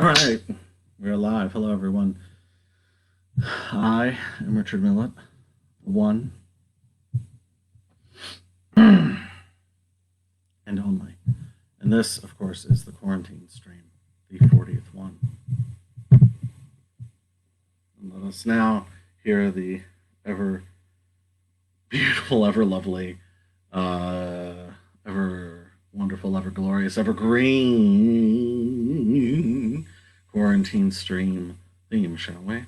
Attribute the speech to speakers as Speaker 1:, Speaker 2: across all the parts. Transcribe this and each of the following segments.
Speaker 1: All right, we're live. Hello, everyone. I am Richard Millett, one and only. And this, of course, is the quarantine stream, the 40th one. And let us now hear the ever beautiful, ever lovely, ever wonderful, ever glorious, ever green quarantine stream theme, shall we?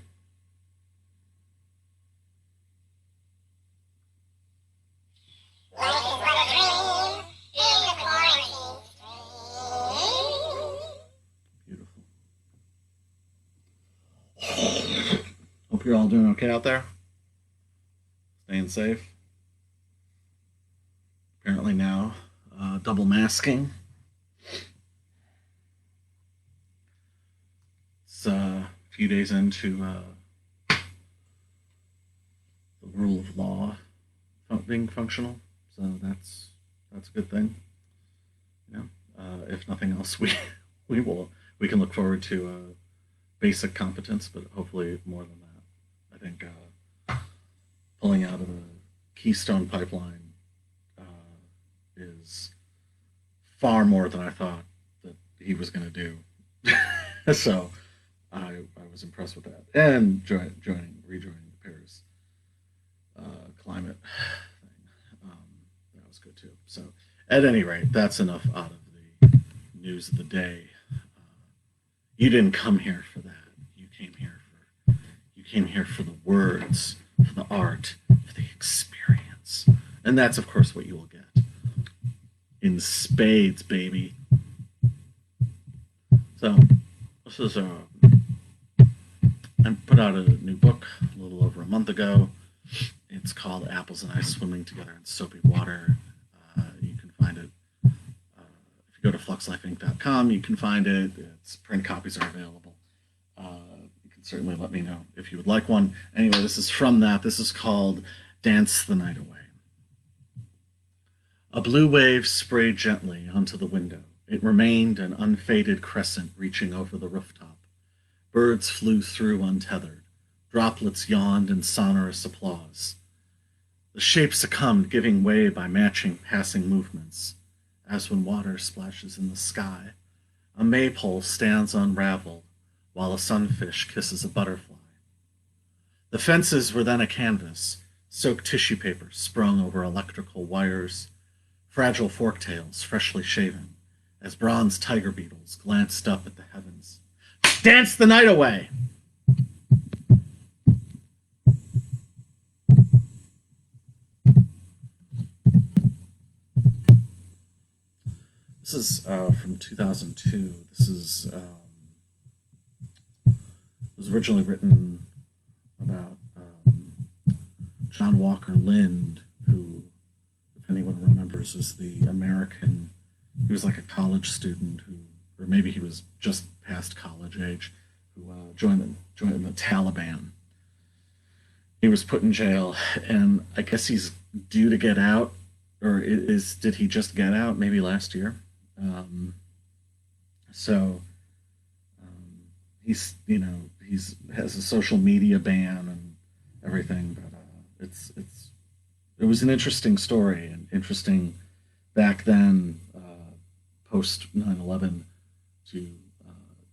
Speaker 1: Beautiful. Hope you're all doing okay out there. Staying safe. Apparently now, double masking. It's a few days into the rule of law being functional, so that's a good thing. You know, if nothing else, we can look forward to basic competence, but hopefully more than that. I think pulling out of the Keystone Pipeline is far more than I thought that he was going to do. So I was impressed with that, and rejoining the Paris climate thing. That was good too. So at any rate, that's enough out of the news of the day. You didn't come here for that. You came here for the words, for the art, for the experience, and that's of course what you will get in spades, baby. So this is I put out a new book a little over a month ago. It's called Apples and I Swimming Together in Soapy Water. You can find it if you go to fluxlifeinc.com. You can find it. Its print copies are available. You can certainly let me know if you would like one. Anyway, this is from that. This is called Dance the Night Away. A blue wave sprayed gently onto the window. It remained an unfaded crescent reaching over the rooftop. Birds flew through untethered. Droplets yawned in sonorous applause. The shape succumbed, giving way by matching passing movements. As when water splashes in the sky, a maypole stands unraveled while a sunfish kisses a butterfly. The fences were then a canvas, soaked tissue paper sprung over electrical wires, fragile forktails freshly shaven, as bronze tiger beetles glanced up at the heavens. Dance the night away! This is from 2002. This is was originally written about John Walker Lind, who, if anyone remembers, was the American. He was like a college student who, or maybe he was just past college age, who joined the Taliban. He was put in jail, and I guess he's due to get out, or did he just get out? Maybe last year. He's has a social media ban and everything, but it was an interesting story, and interesting back then, post 9/11, to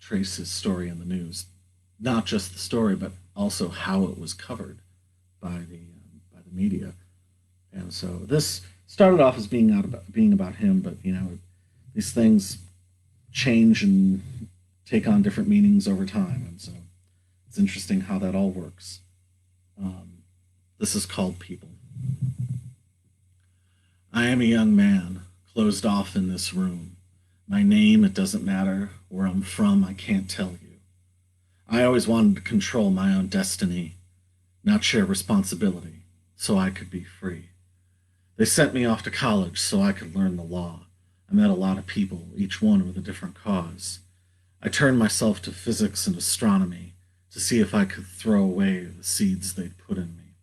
Speaker 1: trace his story in the news, not just the story, but also how it was covered by the media. And so this started off as being about him, but these things change and take on different meanings over time, and so it's interesting how that all works. This is called People. I am a young man, closed off in this room. My name, it doesn't matter. Where I'm from, I can't tell you. I always wanted to control my own destiny, not share responsibility, so I could be free. They sent me off to college so I could learn the law. I met a lot of people, each one with a different cause. I turned myself to physics and astronomy to see if I could throw away the seeds they'd put in me.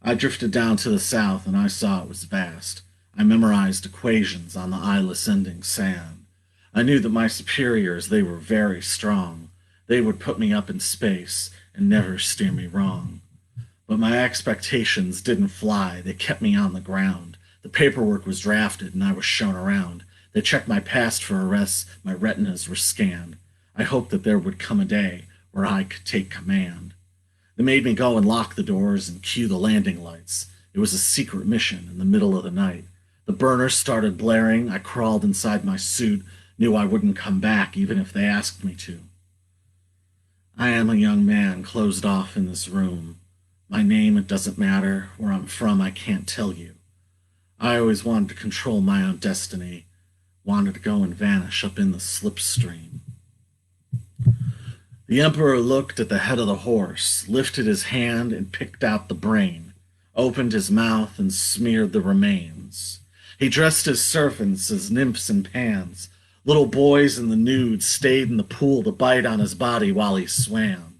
Speaker 1: I drifted down to the south and I saw it was vast. I memorized equations on the eyeless ending sand. I knew that my superiors, they were very strong. They would put me up in space and never steer me wrong. But my expectations didn't fly. They kept me on the ground. The paperwork was drafted and I was shown around. They checked my past for arrests. My retinas were scanned. I hoped that there would come a day where I could take command. They made me go and lock the doors and cue the landing lights. It was a secret mission in the middle of the night. The burners started blaring. I crawled inside my suit, knew I wouldn't come back even if they asked me to. I am a young man closed off in this room. My name, it doesn't matter. Where I'm from, I can't tell you. I always wanted to control my own destiny. Wanted to go and vanish up in the slipstream. The Emperor looked at the head of the horse, lifted his hand and picked out the brain, opened his mouth and smeared the remains. He dressed his servants as nymphs and pans. Little boys in the nude stayed in the pool to bite on his body while he swam.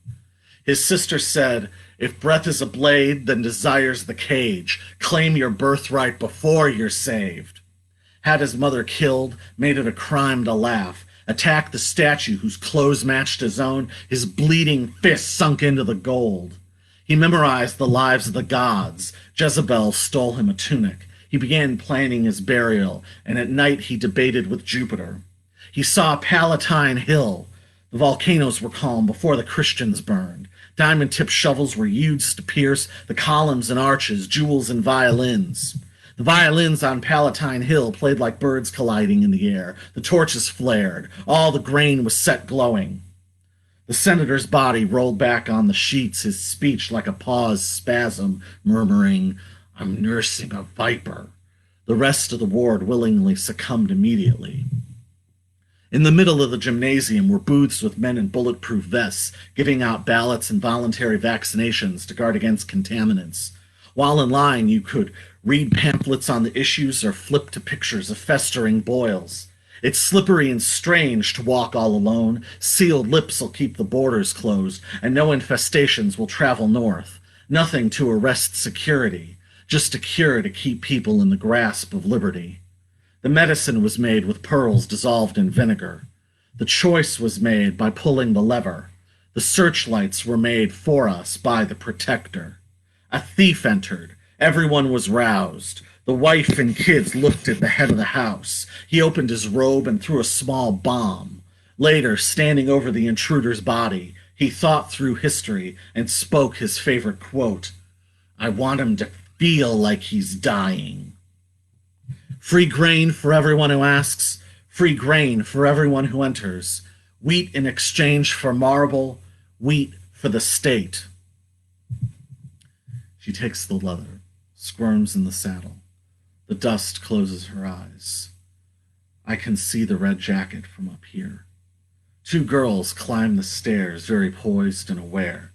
Speaker 1: His sister said, "If breath is a blade, then desire's the cage. Claim your birthright before you're saved." Had his mother killed, made it a crime to laugh. Attacked the statue whose clothes matched his own, his bleeding fist sunk into the gold. He memorized the lives of the gods. Jezebel stole him a tunic. He began planning his burial, and at night he debated with Jupiter. He saw Palatine Hill. The volcanoes were calm before the Christians burned. Diamond-tipped shovels were used to pierce the columns and arches, jewels and violins. The violins on Palatine Hill played like birds colliding in the air. The torches flared. All the grain was set glowing. The senator's body rolled back on the sheets, his speech like a paused spasm, murmuring, "I'm nursing a viper." The rest of the ward willingly succumbed immediately. In the middle of the gymnasium were booths with men in bulletproof vests, giving out ballots and voluntary vaccinations to guard against contaminants. While in line, you could read pamphlets on the issues or flip to pictures of festering boils. It's slippery and strange to walk all alone. Sealed lips will keep the borders closed, and no infestations will travel north. Nothing to arrest security, just a cure to keep people in the grasp of liberty. The medicine was made with pearls dissolved in vinegar. The choice was made by pulling the lever. The searchlights were made for us by the protector. A thief entered. Everyone was roused. The wife and kids looked at the head of the house. He opened his robe and threw a small bomb. Later, standing over the intruder's body, he thought through history and spoke his favorite quote, "I want him to feel like he's dying." Free grain for everyone who asks, free grain for everyone who enters. Wheat in exchange for marble, wheat for the state. She takes the leather, squirms in the saddle. The dust closes her eyes. I can see the red jacket from up here. Two girls climb the stairs, very poised and aware.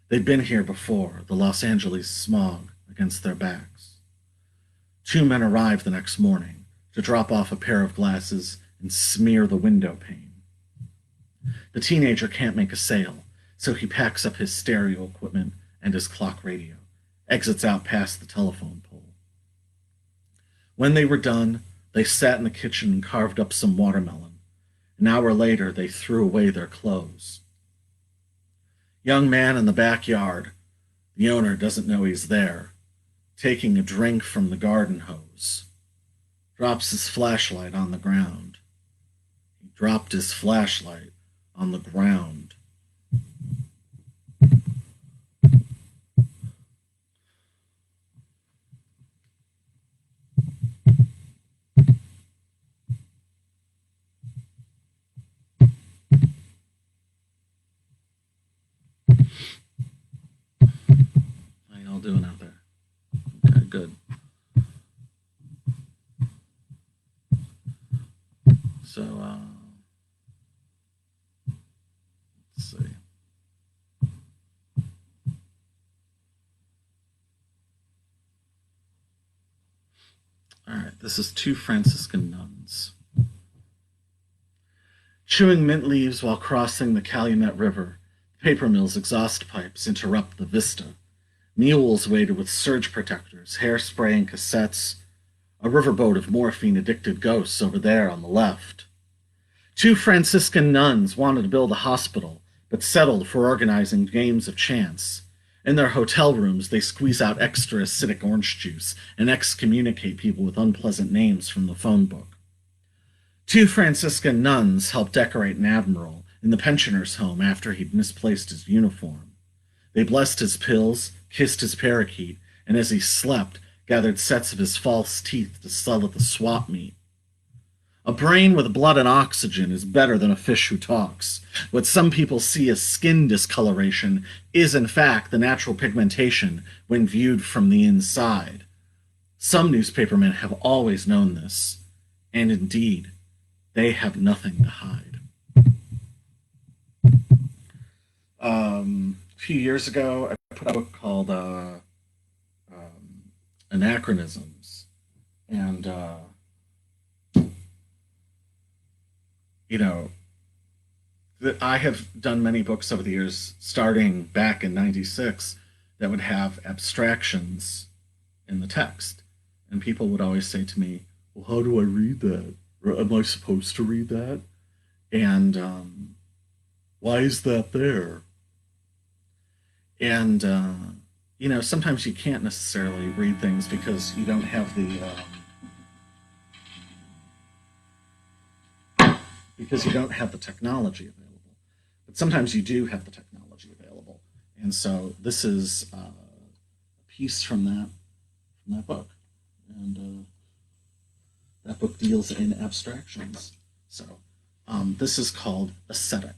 Speaker 1: They'd been here before, the Los Angeles smog against their backs. Two men arrive the next morning to drop off a pair of glasses and smear the window pane. The teenager can't make a sale, so he packs up his stereo equipment and his clock radio, exits out past the telephone pole. When they were done, they sat in the kitchen and carved up some watermelon. An hour later, they threw away their clothes. Young man in the backyard. The owner doesn't know he's there, taking a drink from the garden hose. Drops his flashlight on the ground. He dropped his flashlight on the ground. How y'all doing out there? Okay, good. So, let's see. All right, this is Two Franciscan Nuns. Chewing mint leaves while crossing the Calumet River, the paper mill's exhaust pipes interrupt the vista. Mules waited with surge protectors, hairspray and cassettes. A riverboat of morphine-addicted ghosts over there on the left. 2 Franciscan nuns wanted to build a hospital, but settled for organizing games of chance. In their hotel rooms, they squeeze out extra acidic orange juice and excommunicate people with unpleasant names from the phone book. 2 Franciscan nuns helped decorate an admiral in the pensioner's home after he'd misplaced his uniform. They blessed his pills, kissed his parakeet, and as he slept, gathered sets of his false teeth to sell at the swap meet. A brain with blood and oxygen is better than a fish who talks. What some people see as skin discoloration is, in fact, the natural pigmentation when viewed from the inside. Some newspapermen have always known this, and indeed, they have nothing to hide. A few years ago, I put out a book called Anachronisms, and I have done many books over the years, starting back in '96, that would have abstractions in the text. And people would always say to me, well, how do I read that? Or am I supposed to read that? And why is that there? And, sometimes you can't necessarily read things because you don't have the technology available. But sometimes you do have the technology available. And so this is a piece from that book. And that book deals in abstractions. So this is called Ascetic.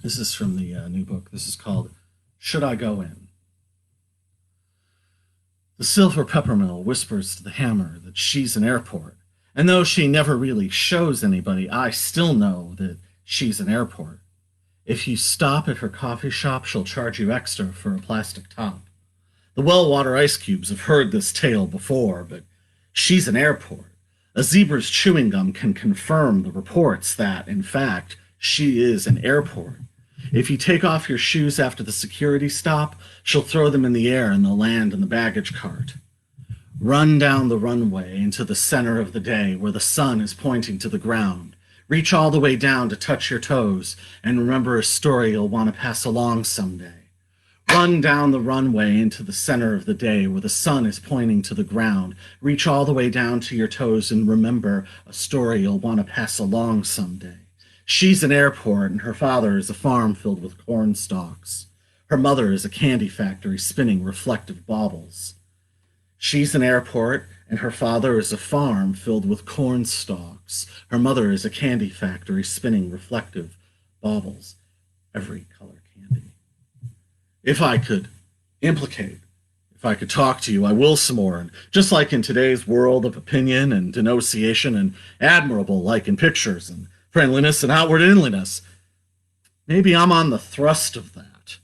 Speaker 1: This is from the new book. This is called Should I Go In? The silver peppermill whispers to the hammer that she's an airport, and though she never really shows anybody, I still know that she's an airport. If you stop at her coffee shop, she'll charge you extra for a plastic top. The well-water ice cubes have heard this tale before, but she's an airport. A zebra's chewing gum can confirm the reports that, in fact, she is an airport. If you take off your shoes after the security stop, she'll throw them in the air and they'll land in the baggage cart. Run down the runway into the center of the day where the sun is pointing to the ground. Reach all the way down to touch your toes and remember a story you'll want to pass along someday. Run down the runway into the center of the day where the sun is pointing to the ground. Reach all the way down to your toes and remember a story you'll want to pass along someday. She's an airport, and her father is a farm filled with corn stalks. Her mother is a candy factory spinning reflective baubles. She's an airport, and her father is a farm filled with corn stalks. Her mother is a candy factory spinning reflective baubles, every color candy. If I could implicate, if I could talk to you, I will some more. And just like in today's world of opinion and denunciation and admirable like in pictures and friendliness and outward inliness, maybe I'm on the thrust of that.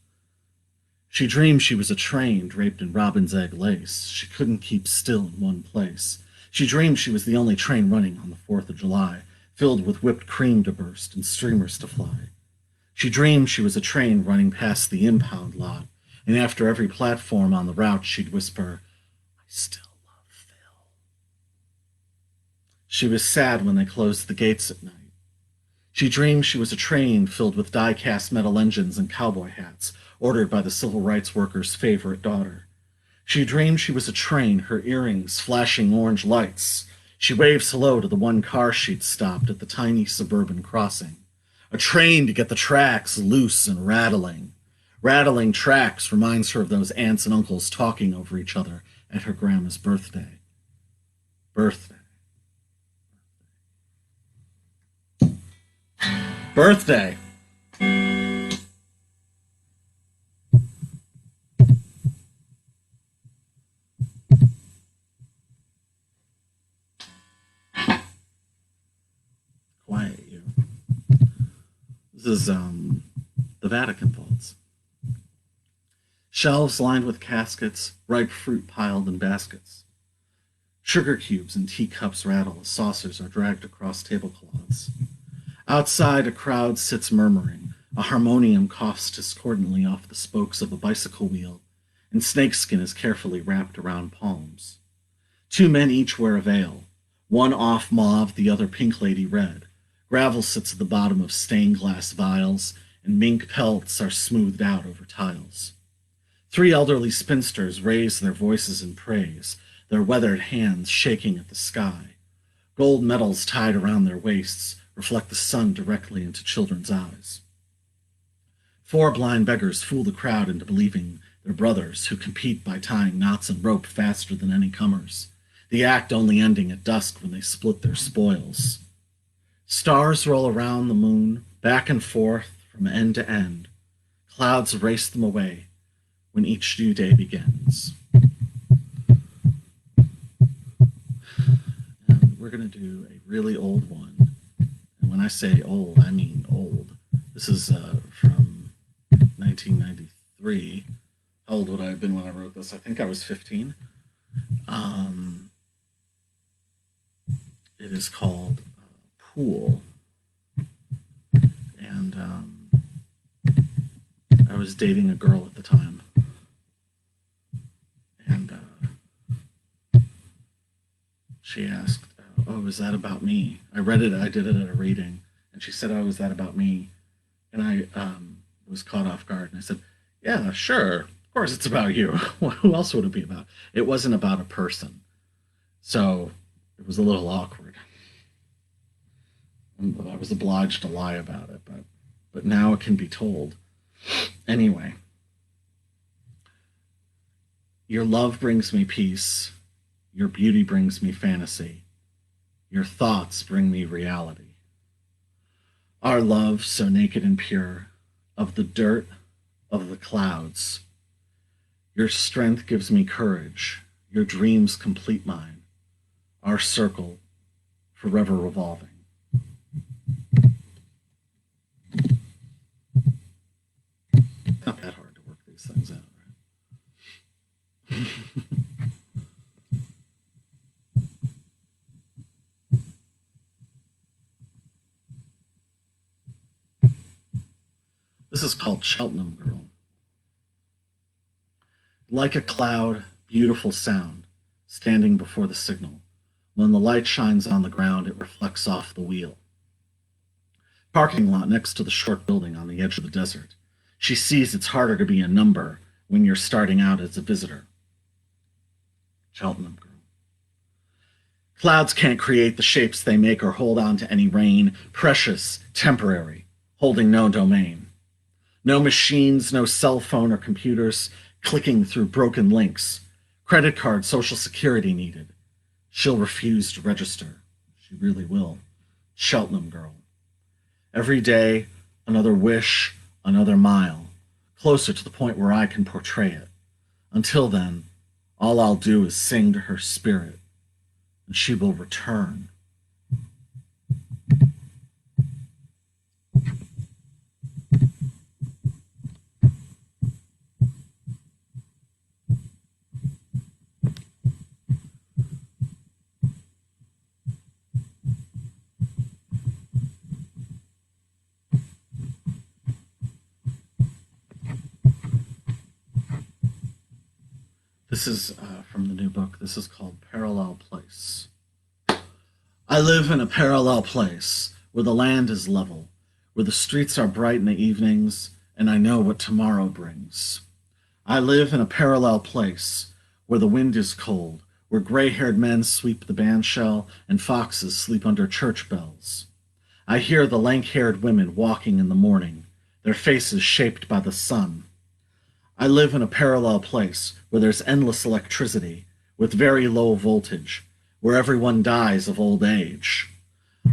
Speaker 1: She dreamed she was a train draped in robin's egg lace. She couldn't keep still in one place. She dreamed she was the only train running on the 4th of July, filled with whipped cream to burst and streamers to fly. She dreamed she was a train running past the impound lot, and after every platform on the route she'd whisper, "I still love Phil." She was sad when they closed the gates at night. She dreamed she was a train filled with die-cast metal engines and cowboy hats, ordered by the civil rights workers' favorite daughter. She dreamed she was a train, her earrings flashing orange lights. She waves hello to the one car she'd stopped at the tiny suburban crossing. A train to get the tracks loose and rattling. Rattling tracks reminds her of those aunts and uncles talking over each other at her grandma's birthday. Birthday. Birthday. Quiet, you. This is the Vatican Vaults. Shelves lined with caskets, ripe fruit piled in baskets. Sugar cubes and teacups rattle as saucers are dragged across tablecloths. Outside, a crowd sits murmuring. A harmonium coughs discordantly off the spokes of a bicycle wheel, and snakeskin is carefully wrapped around palms. 2 men each wear a veil, one off mauve, the other pink lady red. Gravel sits at the bottom of stained glass vials, and mink pelts are smoothed out over tiles. 3 elderly spinsters raise their voices in praise, their weathered hands shaking at the sky. Gold medals tied around their waists reflect the sun directly into children's eyes. 4 blind beggars fool the crowd into believing they're brothers who compete by tying knots and rope faster than any comers, the act only ending at dusk when they split their spoils. Stars roll around the moon, back and forth from end to end. Clouds race them away when each new day begins. And we're going to do a really old one. And when I say old, I mean old. This is from 1993. How old would I have been when I wrote this? I think I was 15. It is called Pool. And I was dating a girl at the time. And she asked, "Oh, is that about me?" I read it, I did it at a reading, and she said, "Oh, is that about me?" And I was caught off guard, and I said, "Yeah, sure, of course it's about you. Who else would it be about?" It wasn't about a person, so it was a little awkward. But I was obliged to lie about it, but now it can be told. Anyway, your love brings me peace. Your beauty brings me fantasy. Your thoughts bring me reality. Our love, so naked and pure, of the dirt, of the clouds. Your strength gives me courage. Your dreams complete mine. Our circle, forever revolving. Not that hard to work these things out, right? This is called Cheltenham Girl. Like a cloud, beautiful sound, standing before the signal. When the light shines on the ground, it reflects off the wheel. Parking lot next to the short building on the edge of the desert. She sees it's harder to be a number when you're starting out as a visitor. Cheltenham Girl. Clouds can't create the shapes they make or hold on to any rain. Precious, temporary, holding no domain. No machines, no cell phone or computers, clicking through broken links. Credit card, Social Security needed. She'll refuse to register. She really will. Cheltenham Girl. Every day, another wish, another mile, closer to the point where I can portray it. Until then, all I'll do is sing to her spirit, and she will return. This is from the new book. This is called Parallel Place. I live in a parallel place where the land is level, where the streets are bright in the evenings, and I know what tomorrow brings. I live in a parallel place where the wind is cold, where gray-haired men sweep the bandshell and foxes sleep under church bells. I hear the lank-haired women walking in the morning, their faces shaped by the sun. I live in a parallel place where there's endless electricity, with very low voltage, where everyone dies of old age.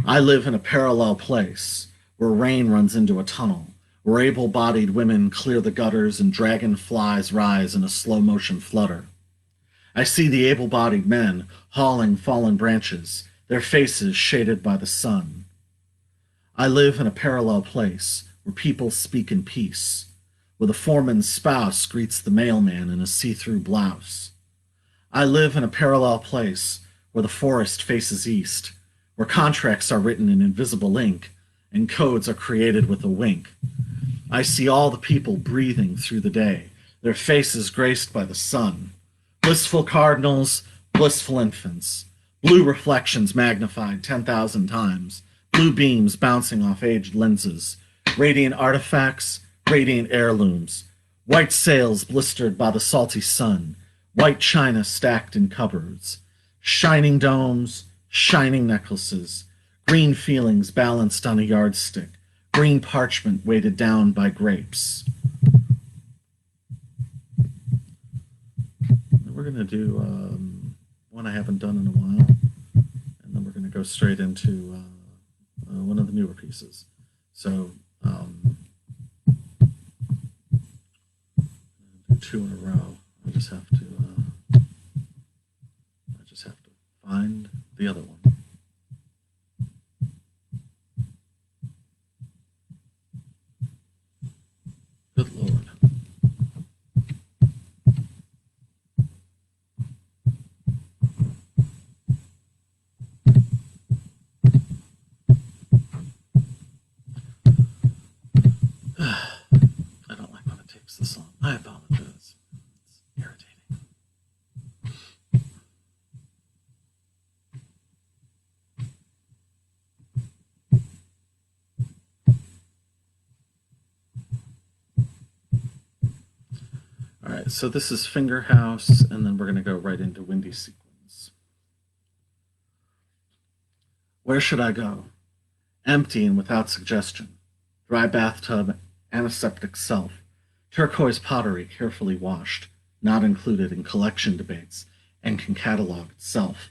Speaker 1: I live in a parallel place where rain runs into a tunnel, where able-bodied women clear the gutters and dragonflies rise in a slow-motion flutter. I see the able-bodied men hauling fallen branches, their faces shaded by the sun. I live in a parallel place where people speak in peace, where the foreman's spouse greets the mailman in a see-through blouse. I live in a parallel place where the forest faces east, where contracts are written in invisible ink and codes are created with a wink. I see all the people breathing through the day, their faces graced by the sun. Blissful cardinals, blissful infants, blue reflections magnified 10,000 times, blue beams bouncing off aged lenses, radiant artifacts, radiant heirlooms, white sails blistered by the salty sun, white china stacked in cupboards, shining domes, shining necklaces, green feelings balanced on a yardstick, green parchment weighted down by grapes. We're going to do one I haven't done in a while, and then we're going to go straight into one of the newer pieces. So, two in a row. I just have to find the other one. Good Lord. I don't like when it takes this long. I apologize. It's irritating. All right, so this is Fingerhouse, and then we're going to go right into Windy Sequins. Where should I go? Empty and without suggestion. Dry bathtub, antiseptic self. Turquoise pottery carefully washed, not included in collection debates, and can catalog itself.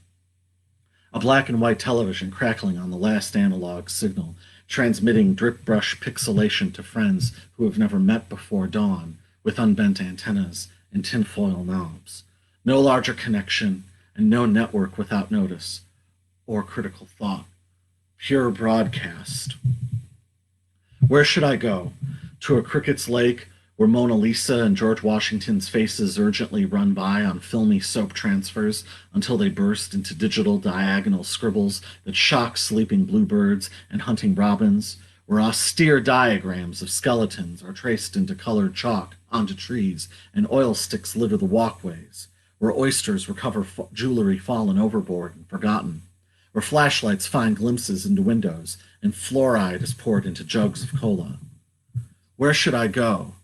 Speaker 1: A black and white television crackling on the last analog signal, transmitting drip brush pixelation to friends who have never met before dawn, with unbent antennas and tinfoil knobs. No larger connection, and no network without notice or critical thought. Pure broadcast. Where should I go? To a cricket's lake, where Mona Lisa and George Washington's faces urgently run by on filmy soap transfers until they burst into digital diagonal scribbles that shock sleeping bluebirds and hunting robins, where austere diagrams of skeletons are traced into colored chalk onto trees and oil sticks litter the walkways, where oysters recover jewelry fallen overboard and forgotten, where flashlights find glimpses into windows and fluoride is poured into jugs of cola. Where should I go?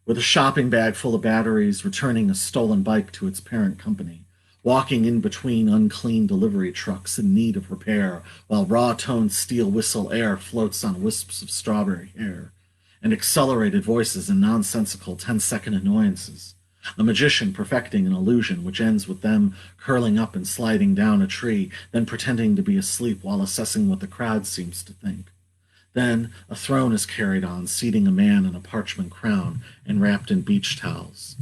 Speaker 1: With a shopping bag full of batteries, returning a stolen bike to its parent company, walking in between unclean delivery trucks in need of repair, while raw-toned steel whistle air floats on wisps of strawberry hair, and accelerated voices and nonsensical 10-second annoyances. A magician perfecting an illusion which ends with them curling up and sliding down a tree, then pretending to be asleep while assessing what the crowd seems to think. Then a throne is carried on, seating a man in a parchment crown and wrapped in beach towels.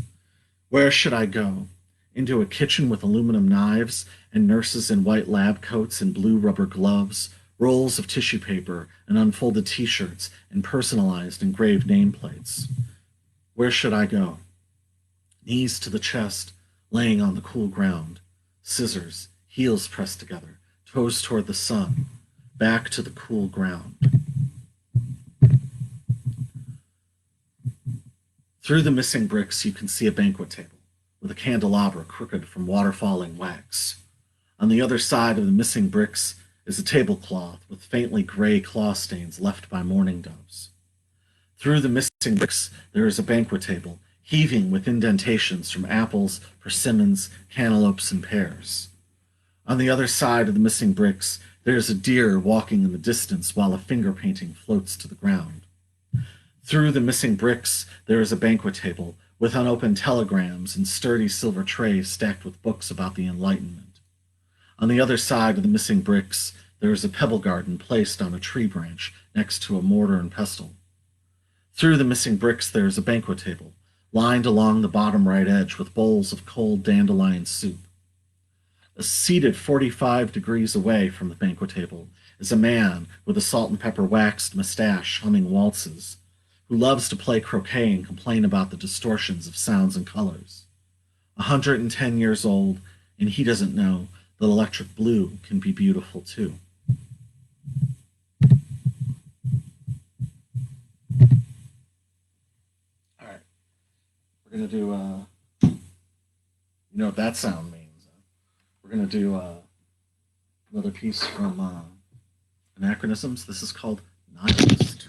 Speaker 1: Where should I go? Into a kitchen with aluminum knives and nurses in white lab coats and blue rubber gloves, rolls of tissue paper and unfolded t-shirts and personalized engraved nameplates. Where should I go? Knees to the chest, laying on the cool ground. Scissors, heels pressed together, toes toward the sun, back to the cool ground. Through the missing bricks, you can see a banquet table with a candelabra crooked from water-falling wax. On the other side of the missing bricks is a tablecloth with faintly gray claw stains left by mourning doves. Through the missing bricks, there is a banquet table, heaving with indentations from apples, persimmons, cantaloupes, and pears. On the other side of the missing bricks, there is a deer walking in the distance while a finger painting floats to the ground. Through the missing bricks, there is a banquet table with unopened telegrams and sturdy silver trays stacked with books about the Enlightenment. On the other side of the missing bricks, there is a pebble garden placed on a tree branch next to a mortar and pestle. Through the missing bricks, there is a banquet table, lined along the bottom right edge with bowls of cold dandelion soup. Seated 45 degrees away from the banquet table is a man with a salt and pepper waxed mustache humming waltzes, who loves to play croquet and complain about the distortions of sounds and colors. 110 years old, and he doesn't know that electric blue can be beautiful too. All right, we're going to do, you know what that sound means. We're going to do another piece from Anachronisms. This is called Nihilist.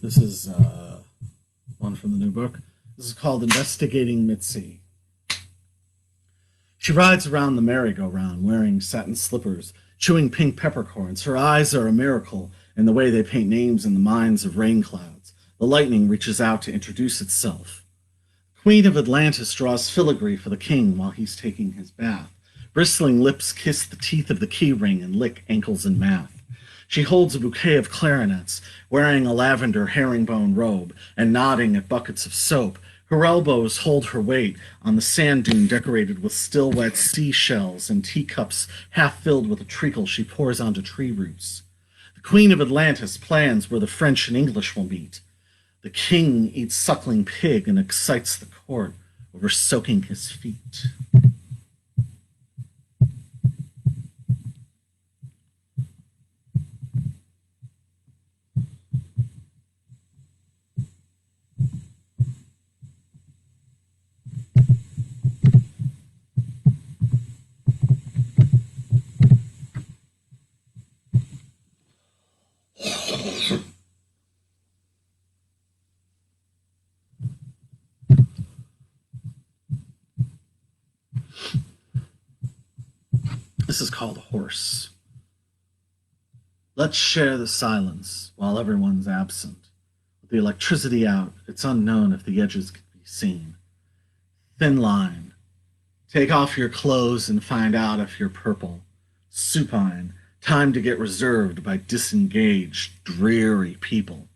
Speaker 1: This is one from the new book. This is called Investigating Mitsy. She rides around the merry-go-round wearing satin slippers, chewing pink peppercorns. Her eyes are a miracle in the way they paint names in the minds of rain clouds. The lightning reaches out to introduce itself. Queen of Atlantis draws filigree for the king while he's taking his bath. Bristling lips kiss the teeth of the key ring and lick ankles in math. She holds a bouquet of clarinets, wearing a lavender herringbone robe and nodding at buckets of soap. Her elbows hold her weight on the sand dune decorated with still-wet seashells and teacups half filled with a treacle she pours onto tree roots. The Queen of Atlantis plans where the French and English will meet. The king eats suckling pig and excites the court over soaking his feet. This is called Horse. Let's share the silence while everyone's absent. With the electricity out, it's unknown if the edges can be seen. Thin line. Take off your clothes and find out if you're purple. Supine. Time to get reserved by disengaged, dreary people.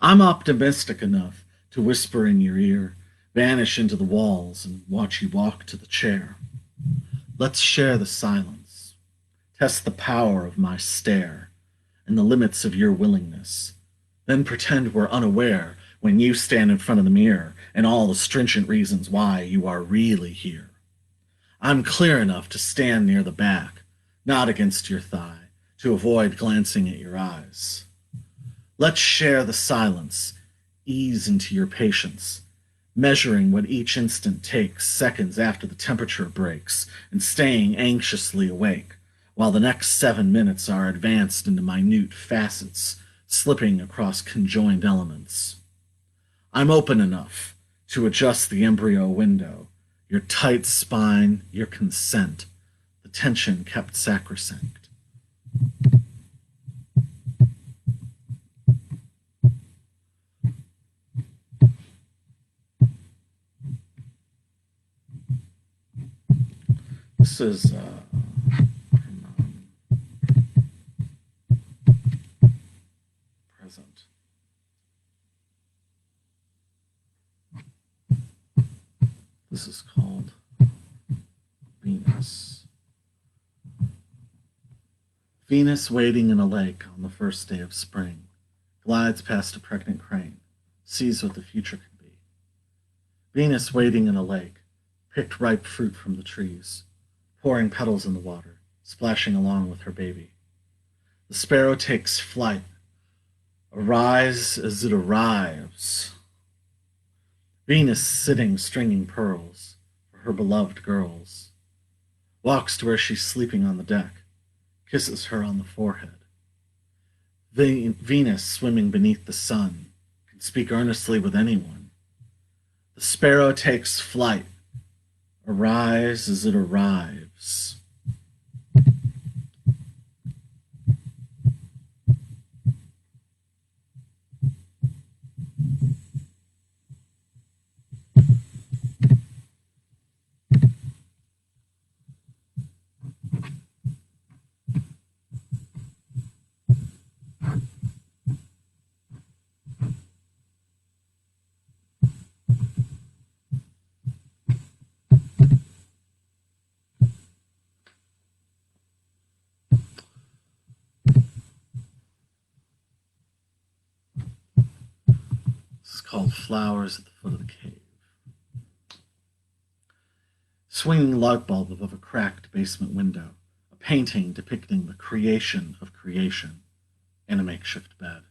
Speaker 1: I'm optimistic enough to whisper in your ear, vanish into the walls, and watch you walk to the chair. Let's share the silence. Test the power of my stare and the limits of your willingness. Then pretend we're unaware when you stand in front of the mirror and all the stringent reasons why you are really here. I'm clear enough to stand near the back, not against your thigh, to avoid glancing at your eyes. Let's share the silence, ease into your patience, measuring what each instant takes seconds after the temperature breaks and staying anxiously awake, while the next 7 minutes are advanced into minute facets, slipping across conjoined elements. I'm open enough to adjust the embryo window, your tight spine, your consent, the tension kept sacrosanct. This is present. This is called Venus. Venus wading in a lake on the first day of spring, glides past a pregnant crane, sees what the future can be. Venus wading in a lake, picked ripe fruit from the trees, pouring petals in the water, splashing along with her baby. The sparrow takes flight, arise as it arrives. Venus sitting stringing pearls for her beloved girls, walks to where she's sleeping on the deck, kisses her on the forehead. Venus swimming beneath the sun, can speak earnestly with anyone. The sparrow takes flight, arise as it arrives. Called Flowers at the Foot of the Cave. Swinging light bulb above a cracked basement window, a painting depicting the creation of creation, in a makeshift bed.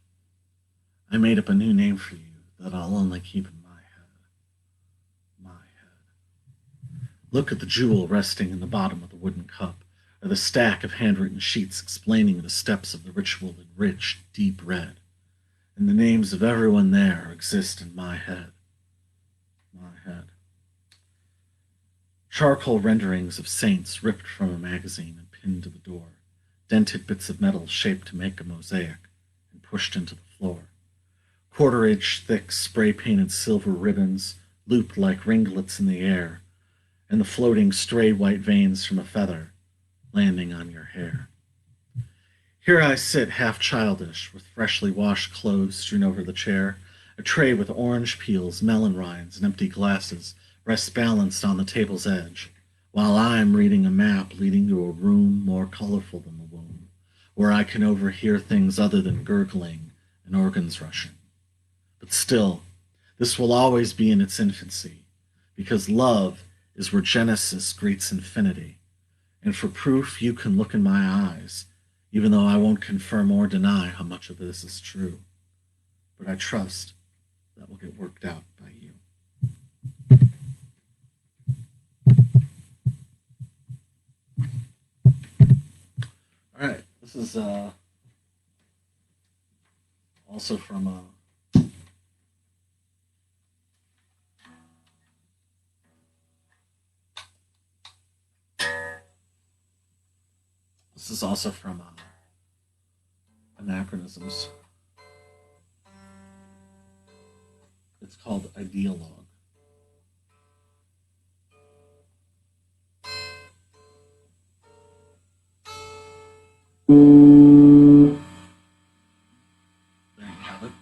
Speaker 1: I made up a new name for you that I'll only keep in my head. My head. Look at the jewel resting in the bottom of the wooden cup, or the stack of handwritten sheets explaining the steps of the ritual in rich, deep red. and the names of everyone there exist in my head. My head. Charcoal renderings of saints ripped from a magazine and pinned to the door, dented bits of metal shaped to make a mosaic and pushed into the floor. Quarter-inch thick spray-painted silver ribbons looped like ringlets in the air, and the floating stray white veins from a feather landing on your hair. Here I sit, half childish, with freshly washed clothes strewn over the chair. A tray with orange peels, melon rinds, and empty glasses rests balanced on the table's edge, while I am reading a map leading to a room more colorful than the womb, where I can overhear things other than gurgling and organs rushing. But still, this will always be in its infancy, because love is where Genesis greets infinity, and for proof you can look in my eyes, even though I won't confirm or deny how much of this is true. But I trust that will get worked out by you. All right, this is also from Anachronisms. It's called Ideologue. There you have it.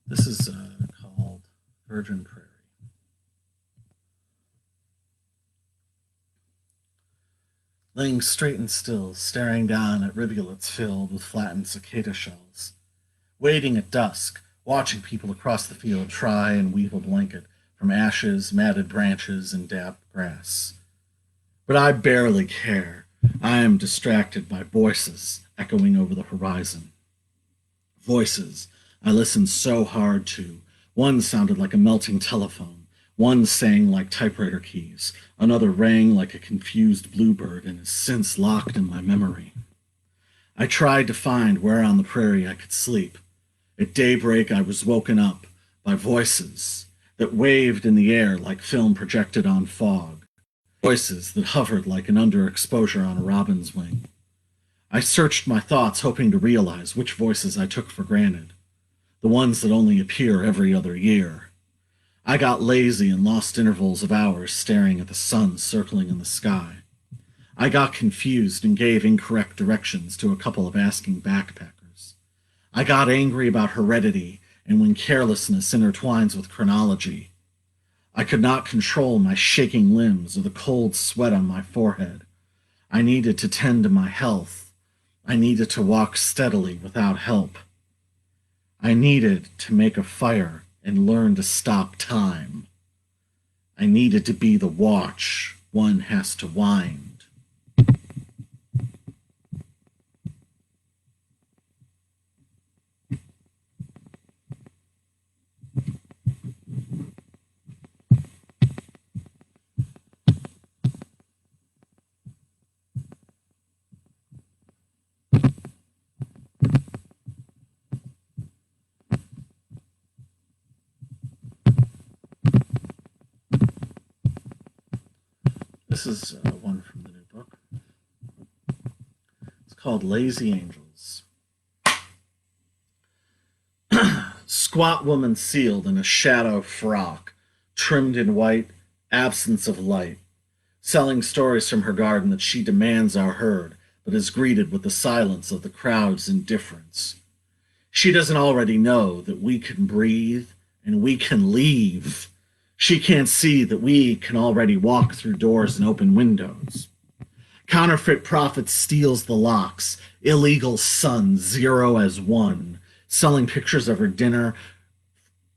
Speaker 1: This is called Virgin Prairie. laying straight and still, staring down at rivulets filled with flattened cicada shells. Waiting at dusk, watching people across the field try and weave a blanket from ashes, matted branches, and damp grass. But I barely care. I am distracted by voices echoing over the horizon. Voices I listened so hard to. One sounded like a melting telephone. One sang like typewriter keys. Another rang like a confused bluebird and is since locked in my memory. I tried to find where on the prairie I could sleep. At daybreak I was woken up by voices that waved in the air like film projected on fog. Voices that hovered like an underexposure on a robin's wing. I searched my thoughts hoping to realize which voices I took for granted. The ones that only appear every other year. I got lazy and lost intervals of hours staring at the sun circling in the sky. I got confused and gave incorrect directions to a couple of asking backpackers. I got angry about heredity and when carelessness intertwines with chronology. I could not control my shaking limbs or the cold sweat on my forehead. I needed to tend to my health. I needed to walk steadily without help. I needed to make a fire and learn to stop time. I needed to be the watch one has to wind. This is one from the new book. It's called Lazy Angels. Squat woman sealed in a shadow frock, trimmed in white, absence of light, selling stories from her garden that she demands are heard, but is greeted with the silence of the crowd's indifference. She doesn't already know that we can breathe and we can leave. She can't see that we can already walk through doors and open windows. Counterfeit prophet steals the locks. Illegal son, 0 as 1. Selling pictures of her dinner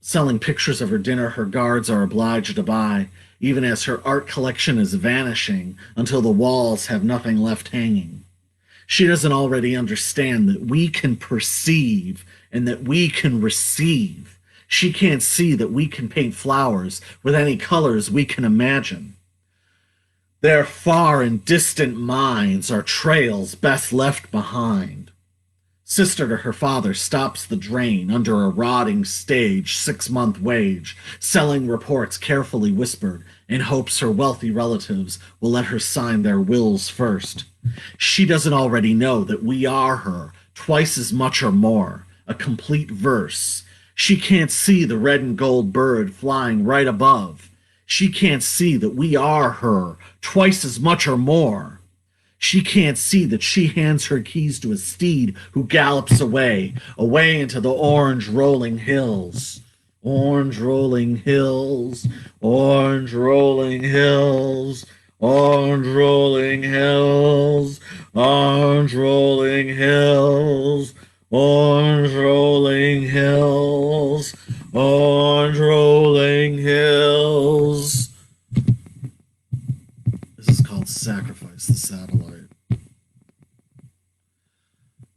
Speaker 1: her guards are obliged to buy, even as her art collection is vanishing until the walls have nothing left hanging. She doesn't already understand that we can perceive and that we can receive. She can't see that we can paint flowers with any colors we can imagine. Their far and distant minds are trails best left behind. Sister to her father stops the drain under a rotting stage 6-month wage, selling reports carefully whispered in hopes her wealthy relatives will let her sign their wills first. She doesn't already know that we are her, twice as much or more, a complete verse. She can't see the red and gold bird flying right above. She can't see that we are her, twice as much or more. She can't see that she hands her keys to a steed who gallops away, away into the orange rolling hills. Orange rolling hills, orange rolling hills, orange rolling hills, orange rolling hills. Orange rolling hills, orange rolling hills. This is called Sacrifice the Satellite.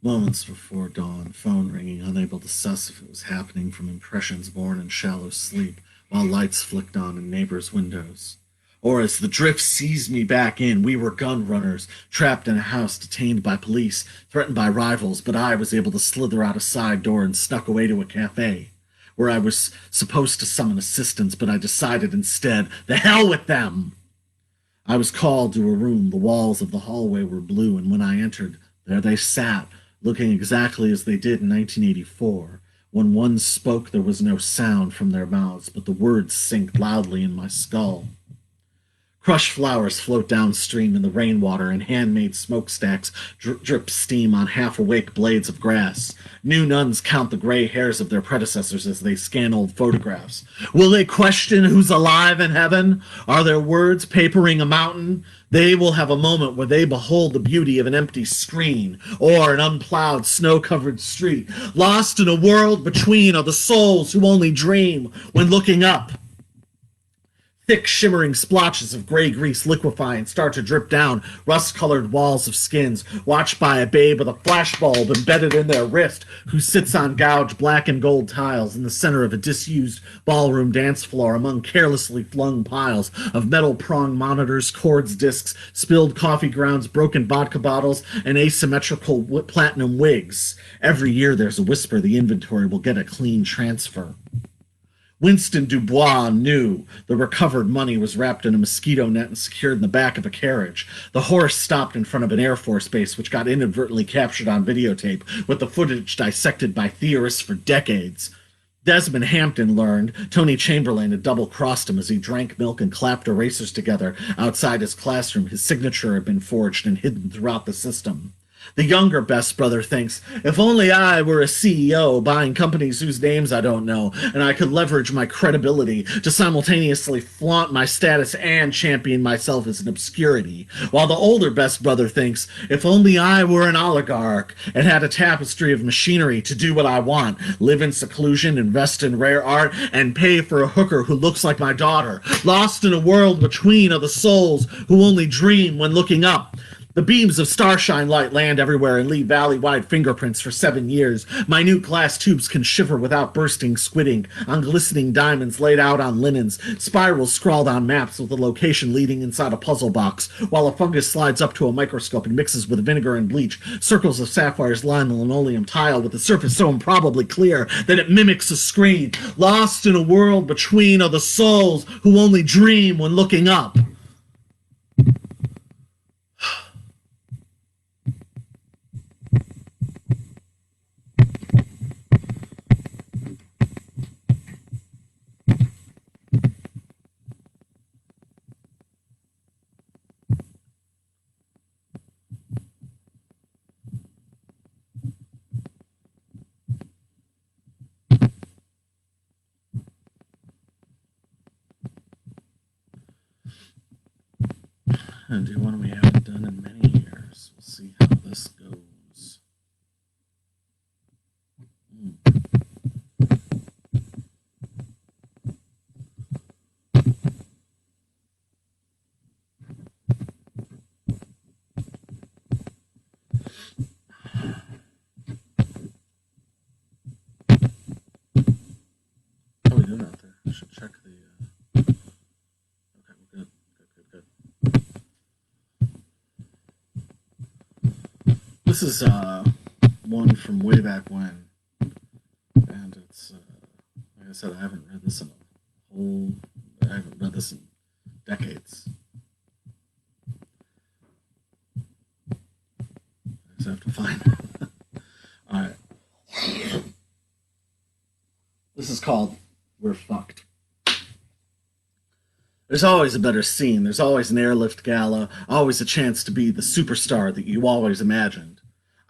Speaker 1: Moments before dawn, phone ringing, unable to suss if it was happening from impressions born in shallow sleep while lights flicked on in neighbors' windows. Or as the drift seized me back in, we were gun runners, trapped in a house, detained by police, threatened by rivals, but I was able to slither out a side door and snuck away to a cafe, where I was supposed to summon assistance, but I decided instead, the hell with them! I was called to a room. The walls of the hallway were blue, and when I entered, there they sat, looking exactly as they did in 1984. When one spoke, there was no sound from their mouths, but the words synced loudly in my skull. Crushed flowers float downstream in the rainwater, and handmade smokestacks drip steam on half-awake blades of grass. New nuns count the gray hairs of their predecessors as they scan old photographs. Will they question who's alive in heaven? Are their words papering a mountain? They will have a moment where they behold the beauty of an empty screen or an unplowed, snow-covered street. Lost in a world between are the souls who only dream when looking up. Thick, shimmering splotches of gray grease liquefy and start to drip down rust-colored walls of skins, watched by a babe with a flashbulb embedded in their wrist, who sits on gouged black and gold tiles in the center of a disused ballroom dance floor among carelessly flung piles of metal prong monitors, cords, discs, spilled coffee grounds, broken vodka bottles, and asymmetrical platinum wigs. Every year there's a whisper the inventory will get a clean transfer. Winston Dubois knew the recovered money was wrapped in a mosquito net and secured in the back of a carriage. The horse stopped in front of an Air Force base, which got inadvertently captured on videotape, with the footage dissected by theorists for decades. Desmond Hampton learned Tony Chamberlain had double-crossed him as he drank milk and clapped erasers together outside his classroom. His signature had been forged and hidden throughout the system. The younger best brother thinks, if only I were a CEO buying companies whose names I don't know, and I could leverage my credibility to simultaneously flaunt my status and champion myself as an obscurity. While the older best brother thinks, if only I were an oligarch and had a tapestry of machinery to do what I want, live in seclusion, invest in rare art, and pay for a hooker who looks like my daughter. Lost in a world between are the souls who only dream when looking up. The beams of starshine light land everywhere and leave valley-wide fingerprints for 7 years. Minute glass tubes can shiver without bursting squid ink on glistening diamonds laid out on linens, spirals scrawled on maps with a location leading inside a puzzle box, while a fungus slides up to a microscope and mixes with vinegar and bleach. Circles of sapphires line the linoleum tile with a surface so improbably clear that it mimics a screen. Lost in a world between are the souls who only dream when looking up. And do one we haven't done in many years. We'll see how this goes. How are we doing out there? I should check the... Okay, we're good. Good. This is one from way back when, and it's like I said, I haven't read this in decades. I just have to find it. All right. This is called "We're Fucked." There's always a better scene. There's always an airlift gala, always a chance to be the superstar that you always imagined.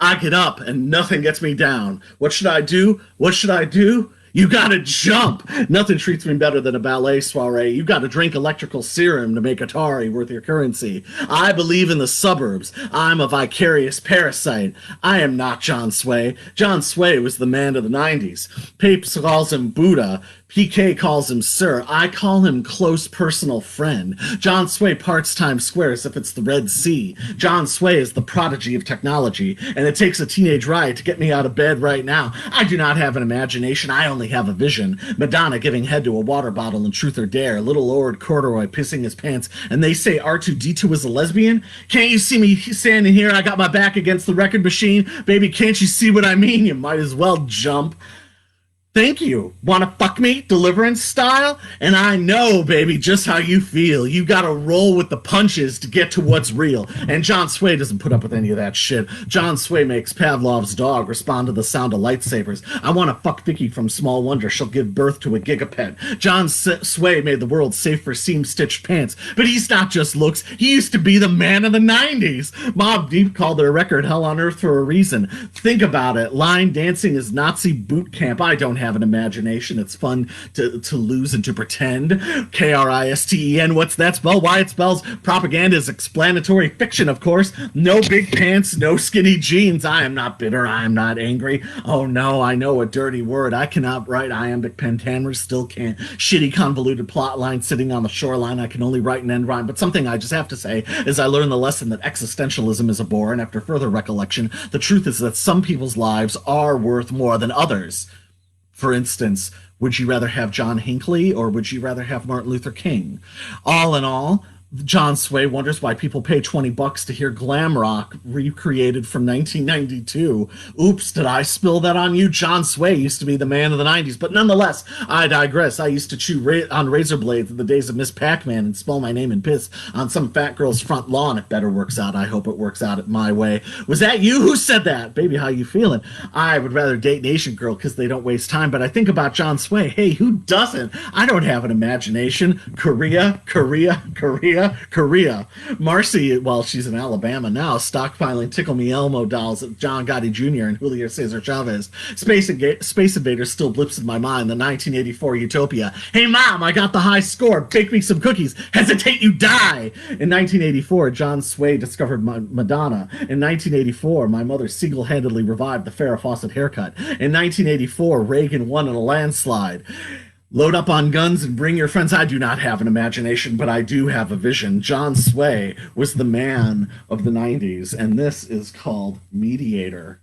Speaker 1: I get up and nothing gets me down. What should I do? What should I do? You gotta jump! Nothing treats me better than a ballet soiree. You gotta drink electrical serum to make Atari worth your currency. I believe in the suburbs. I'm a vicarious parasite. I am not John Sway. John Sway was the man of the 90s. Papes calls him Buddha. PK calls him Sir. I call him close personal friend. John Sway parts Times Square as if it's the Red Sea. John Sway is the prodigy of technology, and it takes a teenage riot to get me out of bed right now. I do not have an imagination. I only have a vision. Madonna giving head to a water bottle in Truth or Dare. Little Lord Corduroy pissing his pants, and they say R2-D2 is a lesbian? Can't you see me standing here? I got my back against the record machine. Baby, can't you see what I mean? You might as well jump. Thank you. Want to fuck me? Deliverance style? And I know, baby, just how you feel. You gotta roll with the punches to get to what's real. And John Sway doesn't put up with any of that shit. John Sway makes Pavlov's dog respond to the sound of lightsabers. I want to fuck Vicky from Small Wonder. She'll give birth to a gigapet. John Sway made the world safe for seam-stitched pants. But he's not just looks. He used to be the man of the 90s. Mobb Deep called their record Hell on Earth for a reason. Think about it. Line dancing is Nazi boot camp. I don't have an imagination. It's fun to lose and to pretend. Kristen, what's that spell? Why it spells propaganda is explanatory fiction, of course. No big pants, no skinny jeans. I am not bitter. I am not angry. Oh no, I know a dirty word. I cannot write iambic pentameras, still can't. Shitty convoluted plot line sitting on the shoreline. I can only write an end rhyme. But something I just have to say is I learned the lesson that existentialism is a bore, and after further recollection, the truth is that some people's lives are worth more than others. For instance, would you rather have John Hinckley or would you rather have Martin Luther King? All in all, John Sway wonders why people pay $20 to hear glam rock recreated from 1992. Oops, did I spill that on you? John Sway used to be the man of the 90s, but nonetheless, I digress. I used to chew on razor blades in the days of Miss Pac-Man and spell my name in piss on some fat girl's front lawn. If better works out, I hope it works out my way. Was that you? Who said that? Baby, how you feeling? I would rather date an Asian girl because they don't waste time, but I think about John Sway. Hey, who doesn't? I don't have an imagination. Korea. Marcy, well, she's in Alabama now, stockpiling Tickle Me Elmo dolls at John Gotti Jr. and Julio Cesar Chavez. Space Invaders still blips in my mind, the 1984 Utopia. Hey, Mom, I got the high score. Bake me some cookies. Hesitate, you die. In 1984, John Sway discovered Madonna. In 1984, my mother single-handedly revived the Farrah Fawcett haircut. In 1984, Reagan won in a landslide. Load up on guns and bring your friends. I do not have an imagination, but I do have a vision. John Sway was the man of the 90s, and this is called Mediator.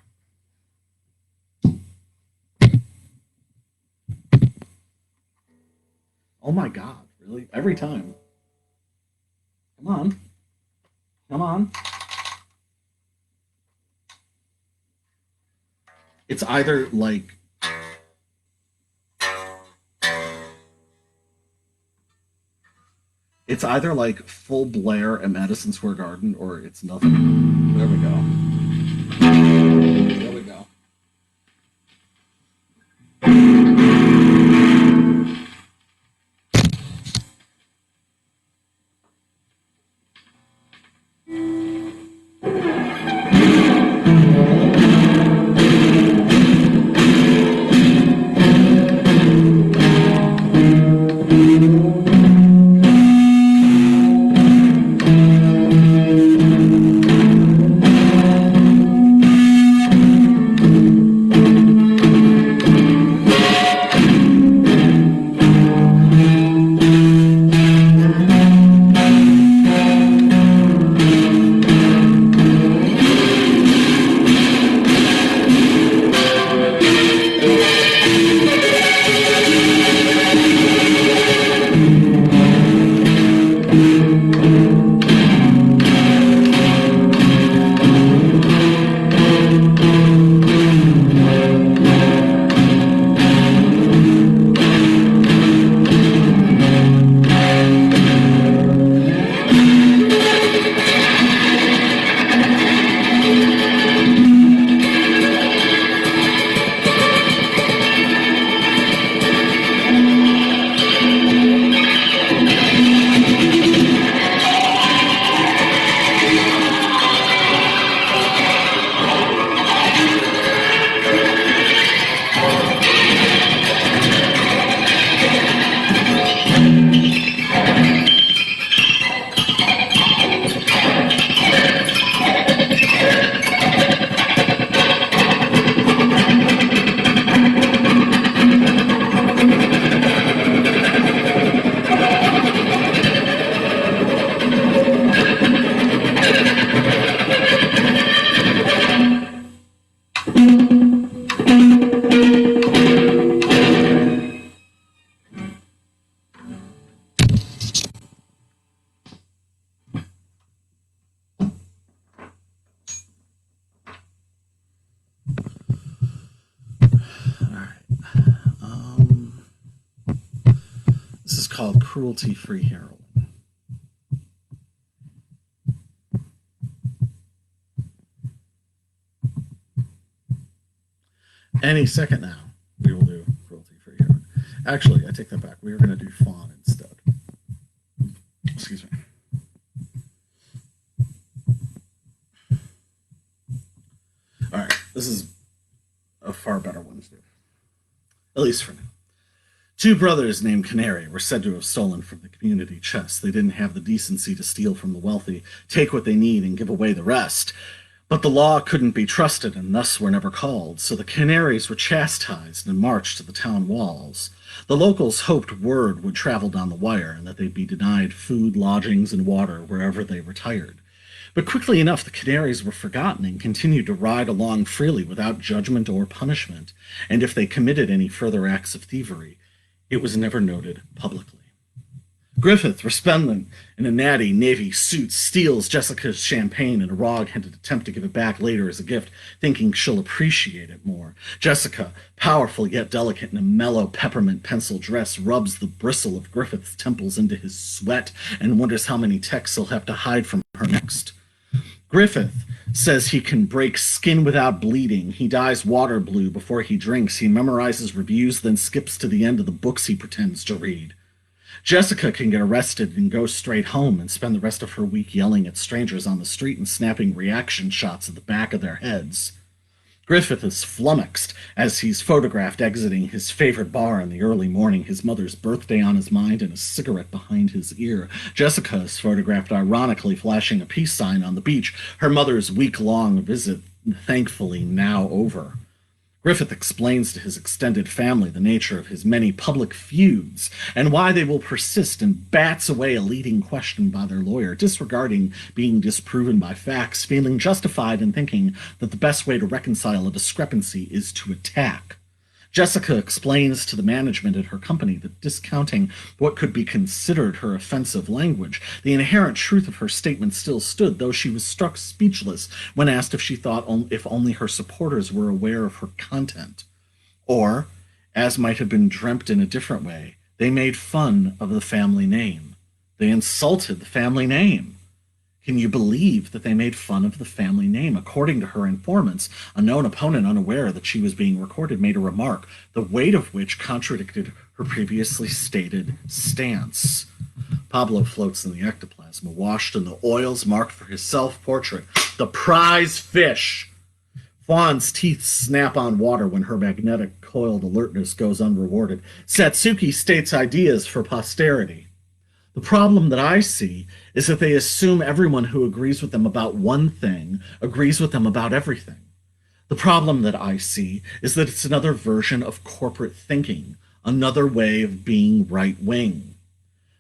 Speaker 1: Oh my God, really? Every time. Come on. Come on. It's either like full Blair at Madison Square Garden or it's nothing. There we go. There we go. called Cruelty-Free Heroin. Any second now, we will do Cruelty-Free Heroin. Actually, I take that back. We are going to do Fawn instead. Excuse me. All right, this is a far better one to do. At least for now. Two brothers named Canary were said to have stolen from the community chest. They didn't have the decency to steal from the wealthy, take what they need, and give away the rest. But the law couldn't be trusted, and thus were never called, so the Canaries were chastised and marched to the town walls. The locals hoped word would travel down the wire, and that they'd be denied food, lodgings, and water wherever they retired. But quickly enough, the Canaries were forgotten and continued to ride along freely without judgment or punishment, and if they committed any further acts of thievery, it was never noted publicly. Griffith, resplendent in a natty navy suit, steals Jessica's champagne in a raw-headed attempt to give it back later as a gift, thinking she'll appreciate it more. Jessica, powerful yet delicate in a mellow peppermint pencil dress, rubs the bristle of Griffith's temples into his sweat and wonders how many texts he'll have to hide from her next. Griffith says he can break skin without bleeding. He dyes water blue before he drinks. He memorizes reviews, then skips to the end of the books he pretends to read. Jessica can get arrested and go straight home and spend the rest of her week yelling at strangers on the street and snapping reaction shots at the back of their heads. Griffith is flummoxed as he's photographed exiting his favorite bar in the early morning, his mother's birthday on his mind and a cigarette behind his ear. Jessica is photographed ironically flashing a peace sign on the beach, her mother's week-long visit thankfully now over. Griffith explains to his extended family the nature of his many public feuds and why they will persist, and bats away a leading question by their lawyer, disregarding being disproven by facts, feeling justified in thinking that the best way to reconcile a discrepancy is to attack. Jessica explains to the management at her company that discounting what could be considered her offensive language, the inherent truth of her statement still stood, though she was struck speechless when asked if she thought if only her supporters were aware of her content. Or, as might have been dreamt in a different way, they made fun of the family name. They insulted the family name. Can you believe that they made fun of the family name? According to her informants, a known opponent unaware that she was being recorded made a remark, the weight of which contradicted her previously stated stance. Pablo floats in the ectoplasm, washed in the oils marked for his self-portrait, the prize fish. Fawn's teeth snap on water when her magnetic coiled alertness goes unrewarded. Satsuki states ideas for posterity. The problem that I see is that they assume everyone who agrees with them about one thing agrees with them about everything. The problem that I see is that it's another version of corporate thinking, another way of being right-wing.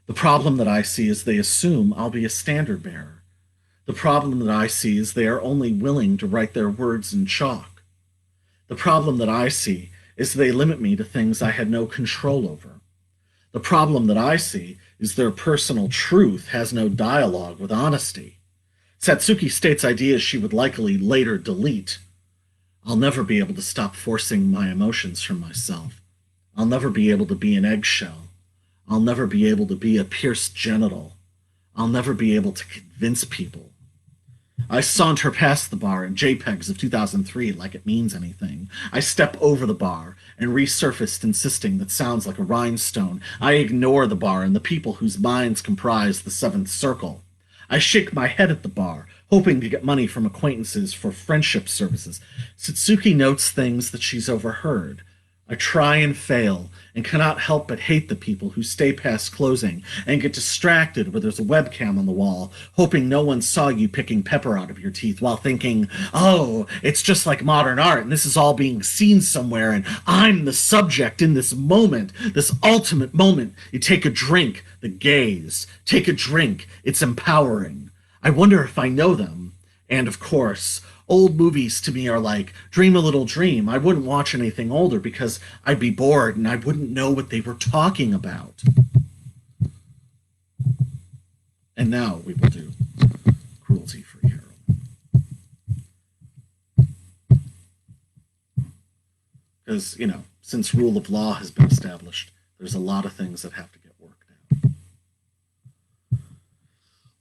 Speaker 1: The problem that I see is they assume I'll be a standard bearer. The problem that I see is they are only willing to write their words in chalk. The problem that I see is they limit me to things I had no control over. The problem that I see is their personal truth has no dialogue with honesty. Satsuki states ideas she would likely later delete. I'll never be able to stop forcing my emotions from myself. I'll never be able to be an eggshell. I'll never be able to be a pierced genital. I'll never be able to convince people. I saunter past the bar in JPEGs of 2003 like it means anything. I step over the bar and resurfaced insisting that sounds like a rhinestone. I ignore the bar and the people whose minds comprise the seventh circle. I shake my head at the bar, hoping to get money from acquaintances for friendship services. Satsuki notes things that she's overheard. I try and fail, and cannot help but hate the people who stay past closing and get distracted where there's a webcam on the wall, hoping no one saw you picking pepper out of your teeth while thinking, oh, it's just like modern art, and this is all being seen somewhere, and I'm the subject in this moment, this ultimate moment. You take a drink, the gaze. Take a drink, it's empowering. I wonder if I know them. And, of course, old movies to me are like Dream a Little Dream. I wouldn't watch anything older because I'd be bored and I wouldn't know what they were talking about. And now we will do Cruelty-Free Heroin. Because, since rule of law has been established, there's a lot of things that have to get worked out.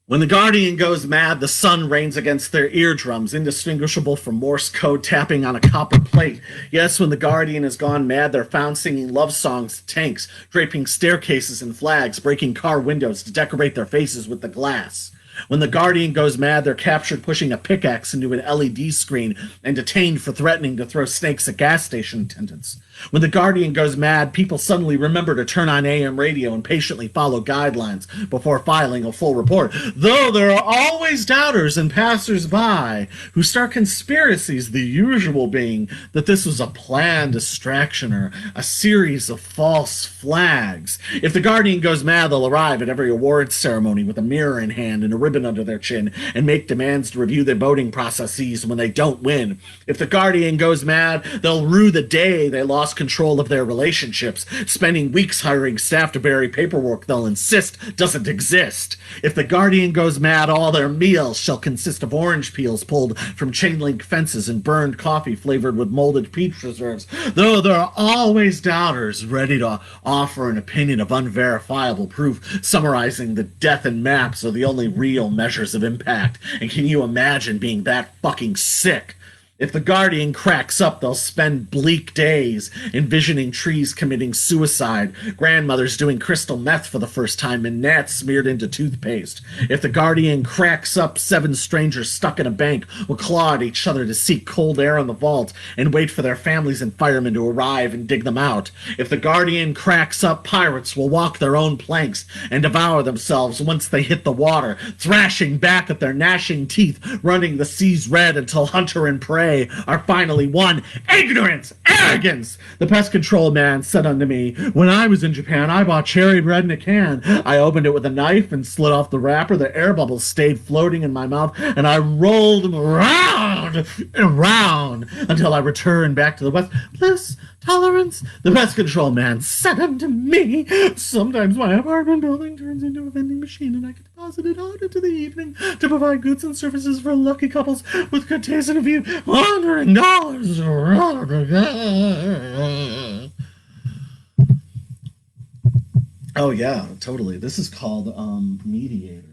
Speaker 1: When the Guardian goes mad, the sun rains against their eardrums, indistinguishable from Morse code tapping on a copper plate. Yes, when the Guardian has gone mad, they're found singing love songs to tanks, draping staircases and flags, breaking car windows to decorate their faces with the glass. When the Guardian goes mad, they're captured pushing a pickaxe into an LED screen and detained for threatening to throw snakes at gas station attendants. When the Guardian goes mad, people suddenly remember to turn on AM radio and patiently follow guidelines before filing a full report. Though there are always doubters and passers-by who start conspiracies, the usual being that this was a planned distraction or a series of false flags. If the Guardian goes mad, they'll arrive at every awards ceremony with a mirror in hand and a ribbon under their chin and make demands to review their voting processes when they don't win. If the Guardian goes mad, they'll rue the day they lost control of their relationships, spending weeks hiring staff to bury paperwork they'll insist doesn't exist. If the Guardian goes mad, all their meals shall consist of orange peels pulled from chain link fences and burned coffee flavored with molded peach preserves, though there are always doubters ready to offer an opinion of unverifiable proof, summarizing the death and maps are the only real measures of impact. And can you imagine being that fucking sick? If the Guardian cracks up, they'll spend bleak days envisioning trees committing suicide, grandmothers doing crystal meth for the first time, and gnats smeared into toothpaste. If the Guardian cracks up, 7 strangers stuck in a bank will claw at each other to seek cold air in the vault and wait for their families and firemen to arrive and dig them out. If the Guardian cracks up, pirates will walk their own planks and devour themselves once they hit the water, thrashing back at their gnashing teeth, running the seas red until hunter and prey are finally one. Ignorance! Arrogance! The pest control man said unto me, when I was in Japan, I bought cherry bread in a can. I opened it with a knife and slid off the wrapper. The air bubbles stayed floating in my mouth, and I rolled them round and round until I returned back to the West. Bliss, tolerance, the pest control man said unto me, sometimes my apartment building turns into a vending machine, and I get deposited out into the evening to provide goods and services for lucky couples with good taste and a few wandering dollars. Oh yeah, totally. This is called Mediator.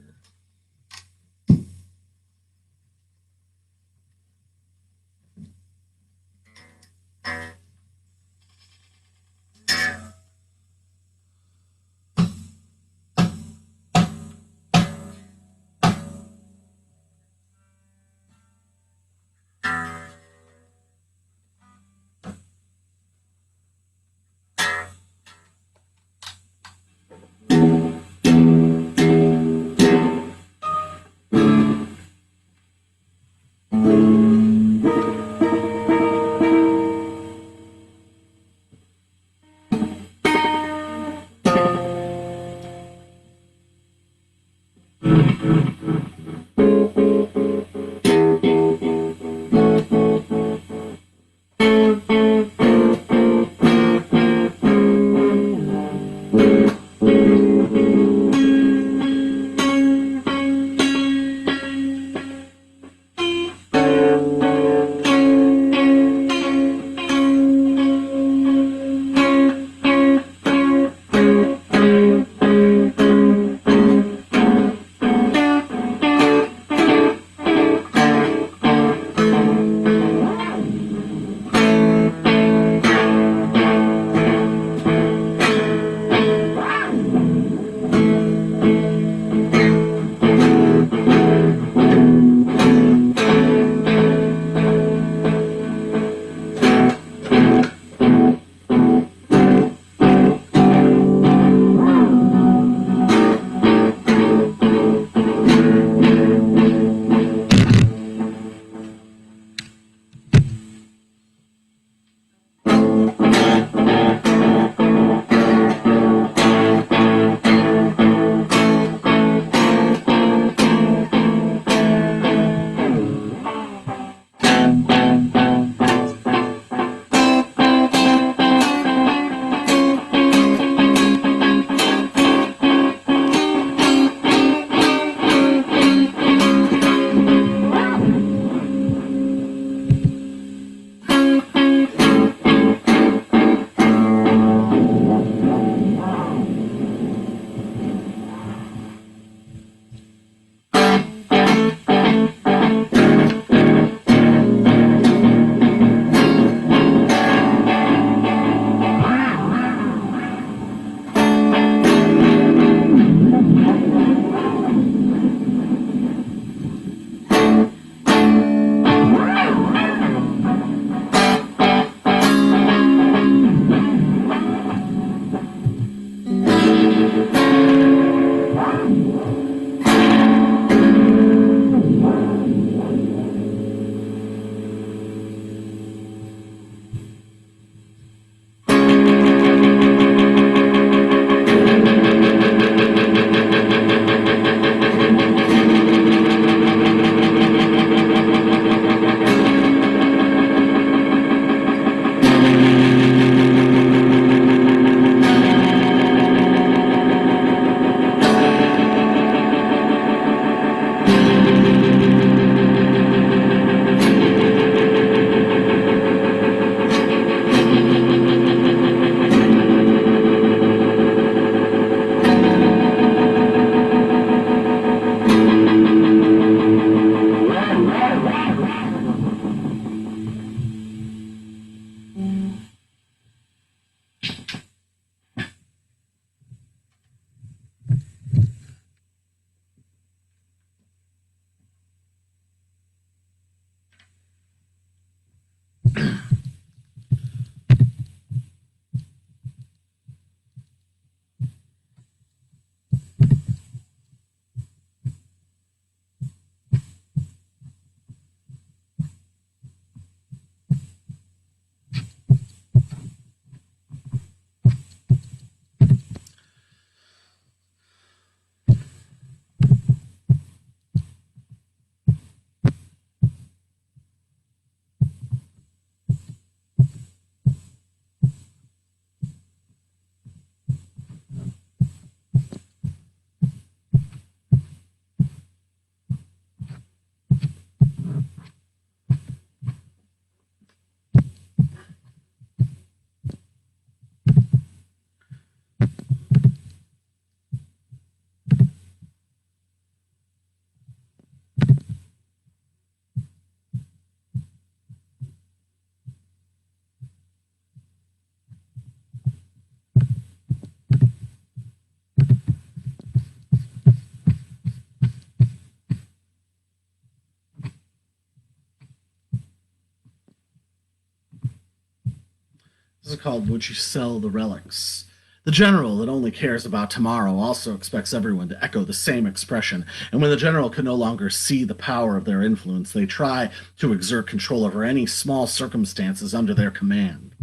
Speaker 1: This is called Would You Sell the Relics? The general that only cares about tomorrow also expects everyone to echo the same expression, and when the general can no longer see the power of their influence, they try to exert control over any small circumstances under their command.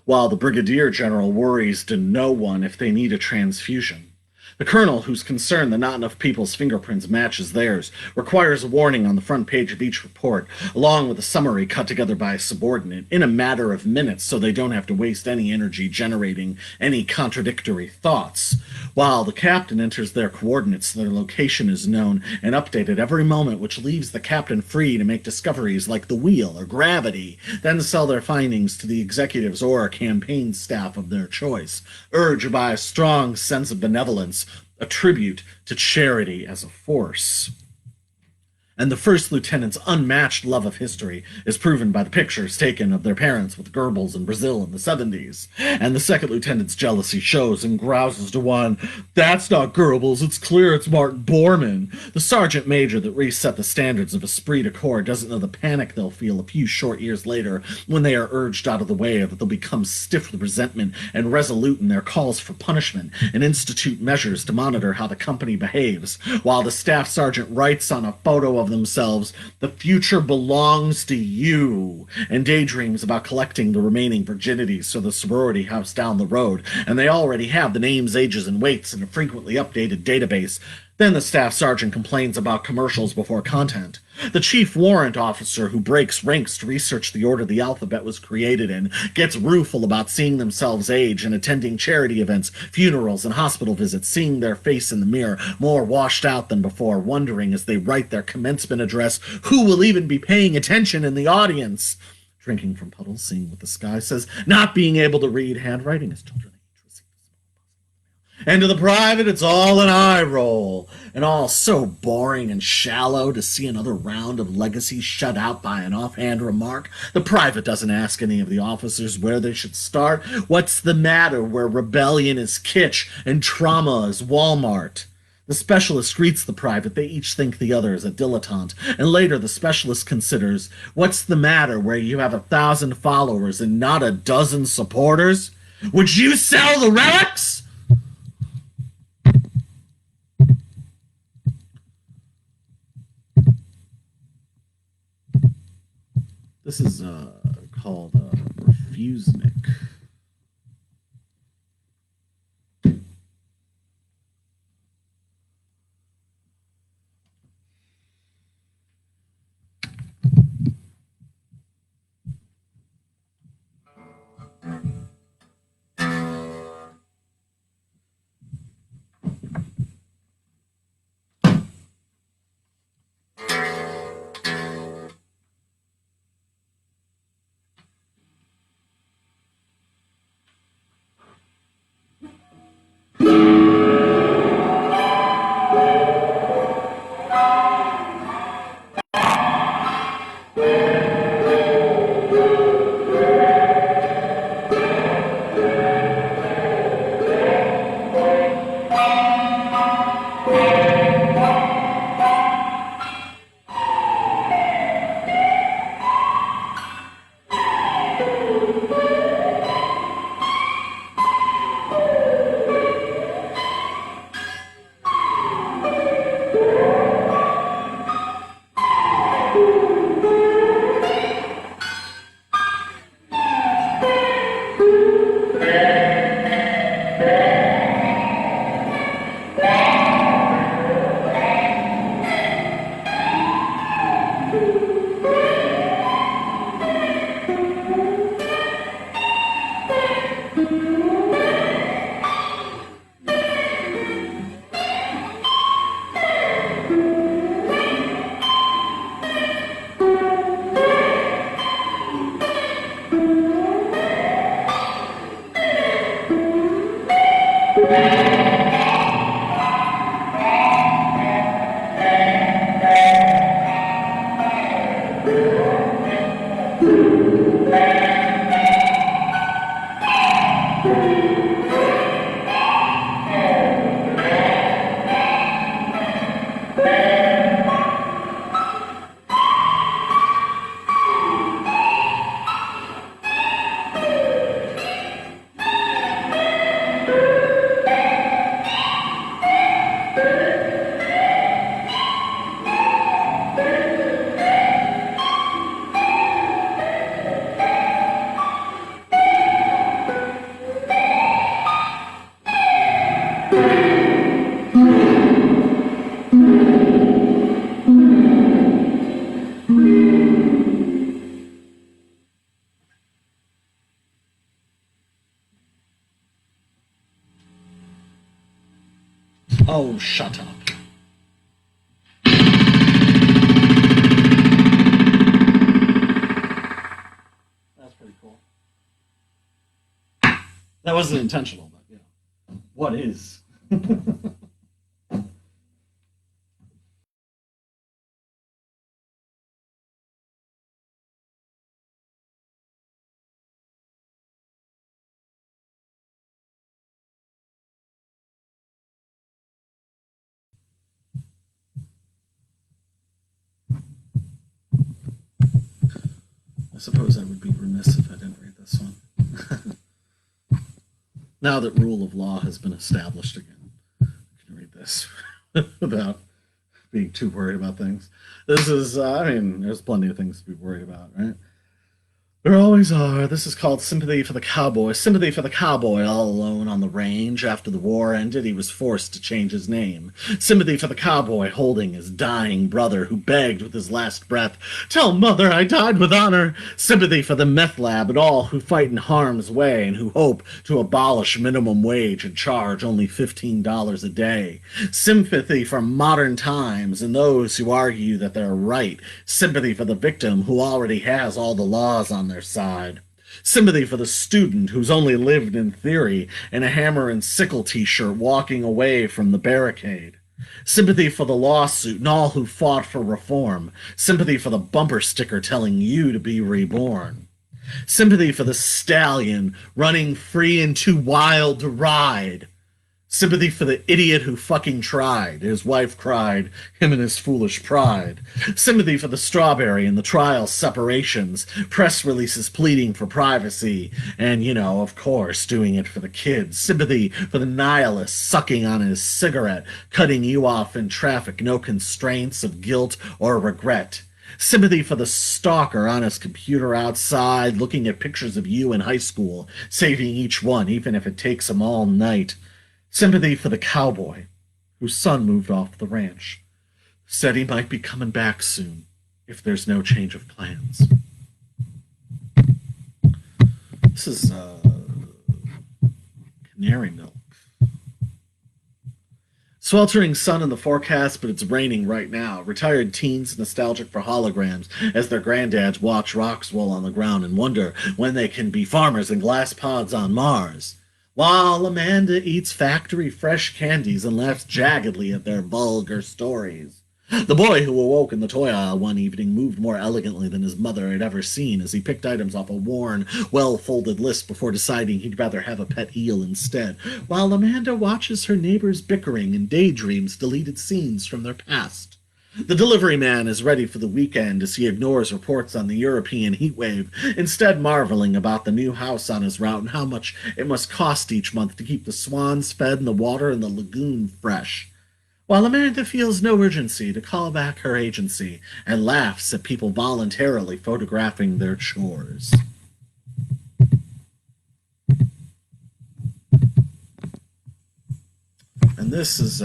Speaker 1: While the brigadier general worries to no one if they need a transfusion. The colonel, who's concerned that not enough people's fingerprints matches theirs, requires a warning on the front page of each report, along with a summary cut together by a subordinate in a matter of minutes so they don't have to waste any energy generating any contradictory thoughts. While the captain enters their coordinates, their location is known and updated every moment, which leaves the captain free to make discoveries like the wheel or gravity, then sell their findings to the executives or campaign staff of their choice, urged by a strong sense of benevolence, a tribute to charity as a force. And the first lieutenant's unmatched love of history is proven by the pictures taken of their parents with Goebbels in Brazil in the 70s. And the second lieutenant's jealousy shows and grouses to one, "That's not Goebbels, it's clear it's Martin Bormann." The sergeant major that reset the standards of esprit de corps doesn't know the panic they'll feel a few short years later when they are urged out of the way, or that they'll become stiff with resentment and resolute in their calls for punishment and institute measures to monitor how the company behaves, while the staff sergeant writes on a photo of themselves, "The future belongs to you," and daydreams about collecting the remaining virginities for the sorority house down the road, and they already have the names, ages, and weights in a frequently updated database. Then the staff sergeant complains about commercials before content. The chief warrant officer who breaks ranks to research the order the alphabet was created in gets rueful about seeing themselves age and attending charity events, funerals, and hospital visits, seeing their face in the mirror more washed out than before, wondering as they write their commencement address who will even be paying attention in the audience. Drinking from puddles, seeing what the sky says, not being able to read handwriting as children. And to the private, it's all an eye roll, and all so boring and shallow to see another round of legacy shut out by an offhand remark. The private doesn't ask any of the officers where they should start. What's the matter where rebellion is kitsch and trauma is Walmart? The specialist greets the private. They each think the other is a dilettante. And later the specialist considers, what's the matter where you have 1,000 followers and not a dozen supporters? Would you sell the relics? This is called Refusenik. Oh, shut up. That's pretty cool. That wasn't intentional, but, you know. What is? I suppose I would be remiss if I didn't read this one. Now that rule of law has been established again, I can read this without being too worried about things. This is, I mean, there's plenty of things to be worried about, right? There always are. This is called Sympathy for the Cowboy. Sympathy for the Cowboy, all alone on the range. After the war ended, he was forced to change his name. Sympathy for the Cowboy, holding his dying brother, who begged with his last breath, "Tell mother I died with honor." Sympathy for the meth lab and all who fight in harm's way and who hope to abolish minimum wage and charge only $15 a day. Sympathy for modern times and those who argue that they're right. Sympathy for the victim who already has all the laws on their side. Sympathy for the student who's only lived in theory in a hammer and sickle t-shirt walking away from the barricade. Sympathy for the lawsuit and all who fought for reform. Sympathy for the bumper sticker telling you to be reborn. Sympathy for the stallion running free and too wild to ride. Sympathy for the idiot who fucking tried. His wife cried, him and his foolish pride. Sympathy for the strawberry and the trial separations, press releases pleading for privacy, and, you know, of course, doing it for the kids. Sympathy for the nihilist sucking on his cigarette, cutting you off in traffic, no constraints of guilt or regret. Sympathy for the stalker on his computer outside, looking at pictures of you in high school, saving each one, even if it takes him all night. Sympathy for the cowboy, whose son moved off the ranch, said he might be coming back soon if there's no change of plans. This is Canary Milk. Sweltering sun in the forecast, but it's raining right now. Retired teens nostalgic for holograms as their granddads watch rocks roll on the ground and wonder when they can be farmers in glass pods on Mars. While Amanda eats factory fresh candies and laughs jaggedly at their vulgar stories. The boy who awoke in the toy aisle one evening moved more elegantly than his mother had ever seen as he picked items off a worn, well-folded list before deciding he'd rather have a pet eel instead, while Amanda watches her neighbors bickering and daydreams deleted scenes from their past. The delivery man is ready for the weekend as he ignores reports on the European heatwave, instead marveling about the new house on his route and how much it must cost each month to keep the swans fed and the water in the lagoon fresh. While Amanda feels no urgency to call back her agency and laughs at people voluntarily photographing their chores. And this is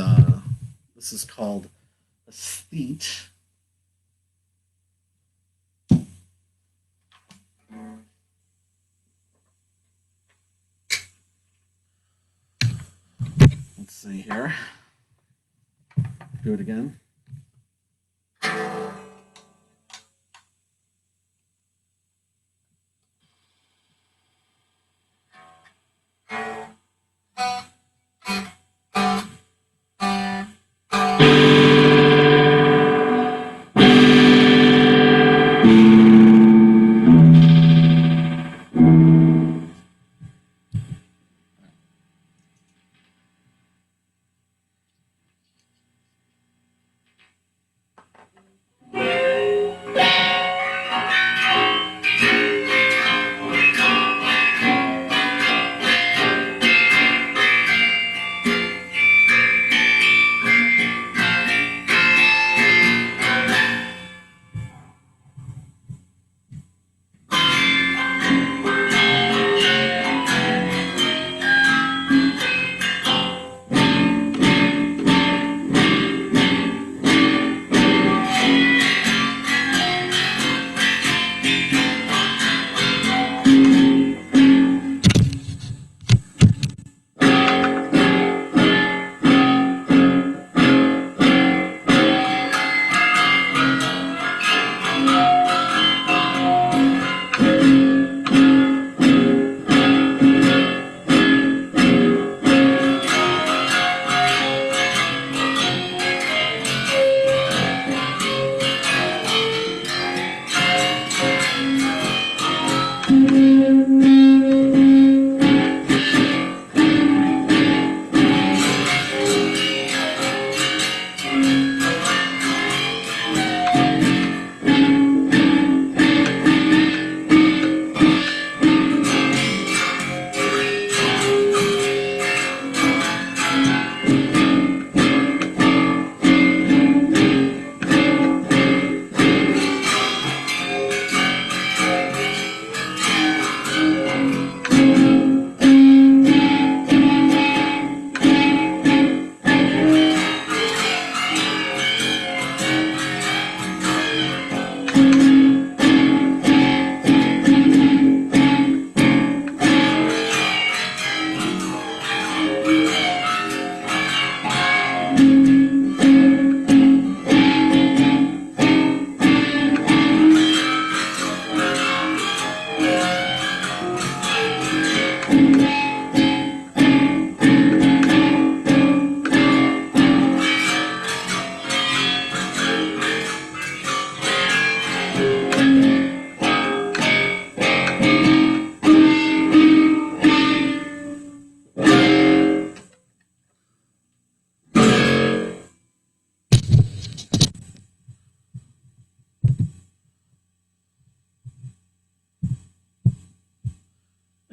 Speaker 1: called Aesthete. Let's see here. Do it again.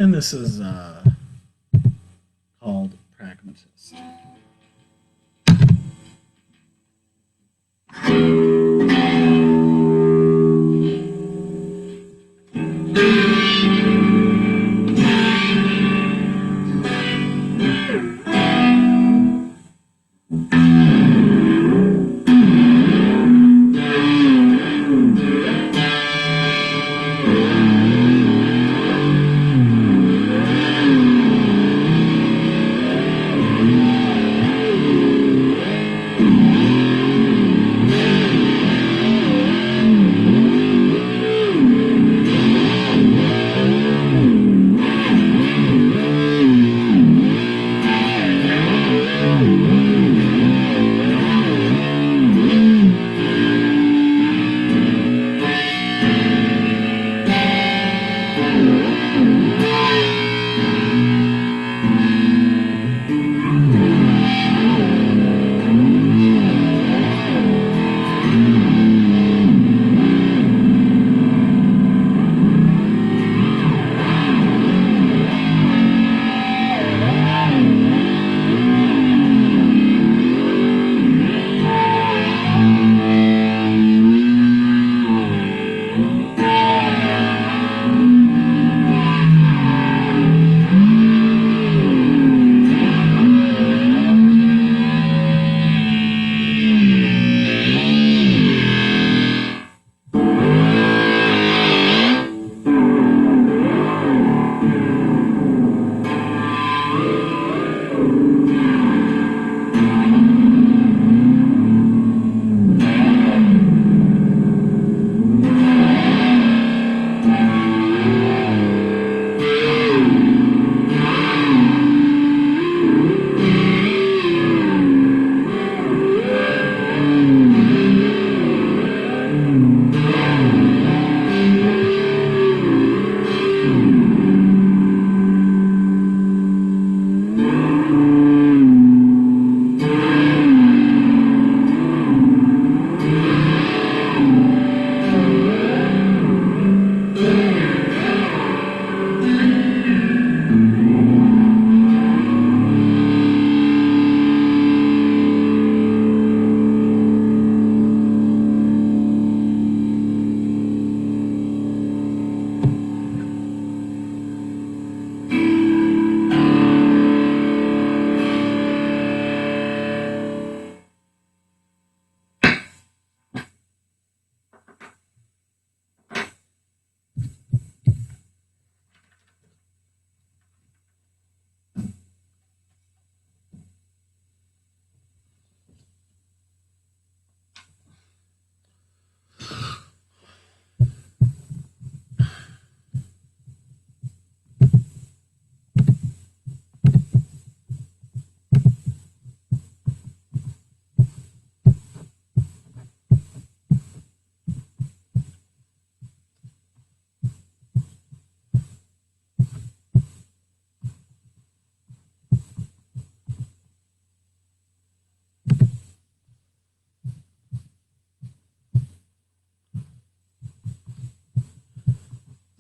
Speaker 1: And this is called Pragmatist.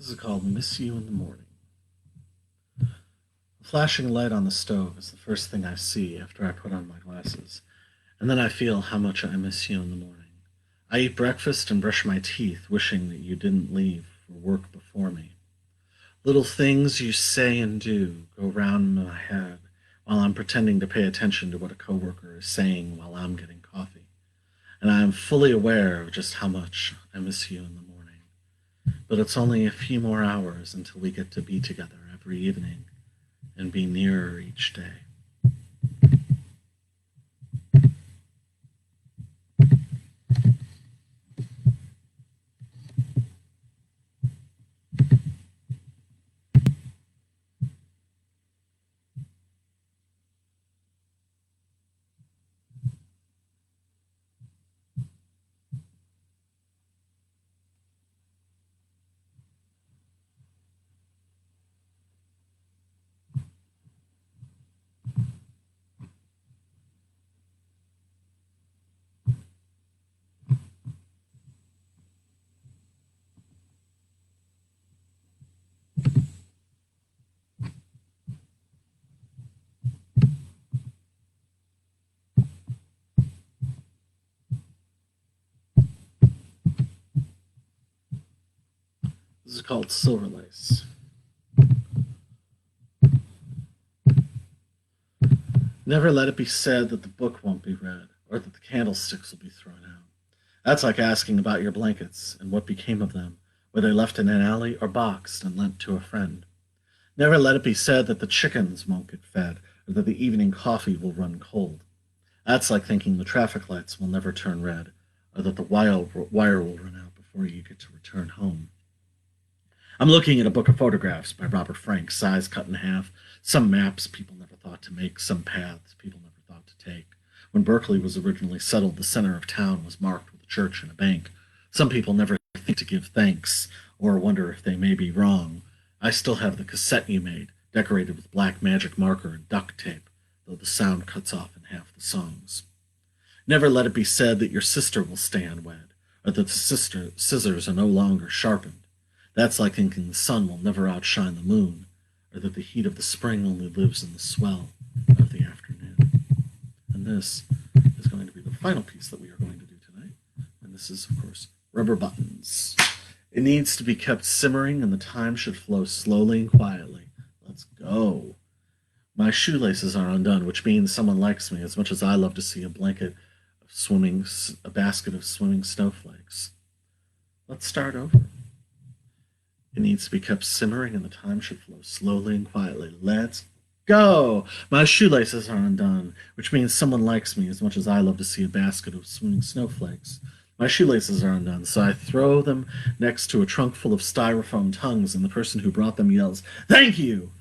Speaker 1: This is called Miss You in the Morning. The flashing light on the stove is the first thing I see after I put on my glasses, and then I feel how much I miss you in the morning. I eat breakfast and brush my teeth, wishing that you didn't leave for work before me. Little things you say and do go round in my head while I'm pretending to pay attention to what a coworker is saying while I'm getting coffee. And I am fully aware of just how much I miss you in the morning. But it's only a few more hours until we get to be together every evening and be nearer each day. This is called Silver Lace. Never let it be said that the book won't be read, or that the candlesticks will be thrown out. That's like asking about your blankets and what became of them, were they left in an alley or boxed and lent to a friend. Never let it be said that the chickens won't get fed, or that the evening coffee will run cold. That's like thinking the traffic lights will never turn red, or that the wire will run out before you get to return home. I'm looking at a book of photographs by Robert Frank, size cut in half, some maps people never thought to make, some paths people never thought to take. When Berkeley was originally settled, the center of town was marked with a church and a bank. Some people never think to give thanks, or wonder if they may be wrong. I still have the cassette you made, decorated with black magic marker and duct tape, though the sound cuts off in half the songs. Never let it be said that your sister will stay unwed, or that the scissors are no longer sharpened. That's like thinking the sun will never outshine the moon, or that the heat of the spring only lives in the swell of the afternoon. And this is going to be the final piece that we are going to do tonight. And this is, of course, Rubber Buttons. It needs to be kept simmering, and the time should flow slowly and quietly. Let's go. My shoelaces are undone, which means someone likes me as much as I love to see a basket of swimming snowflakes. Let's start over. It needs to be kept simmering, and the time should flow slowly and quietly. Let's go! My shoelaces are undone, which means someone likes me as much as I love to see a basket of swimming snowflakes. My shoelaces are undone, so I throw them next to a trunk full of styrofoam tongues, and the person who brought them yells, "Thank you!"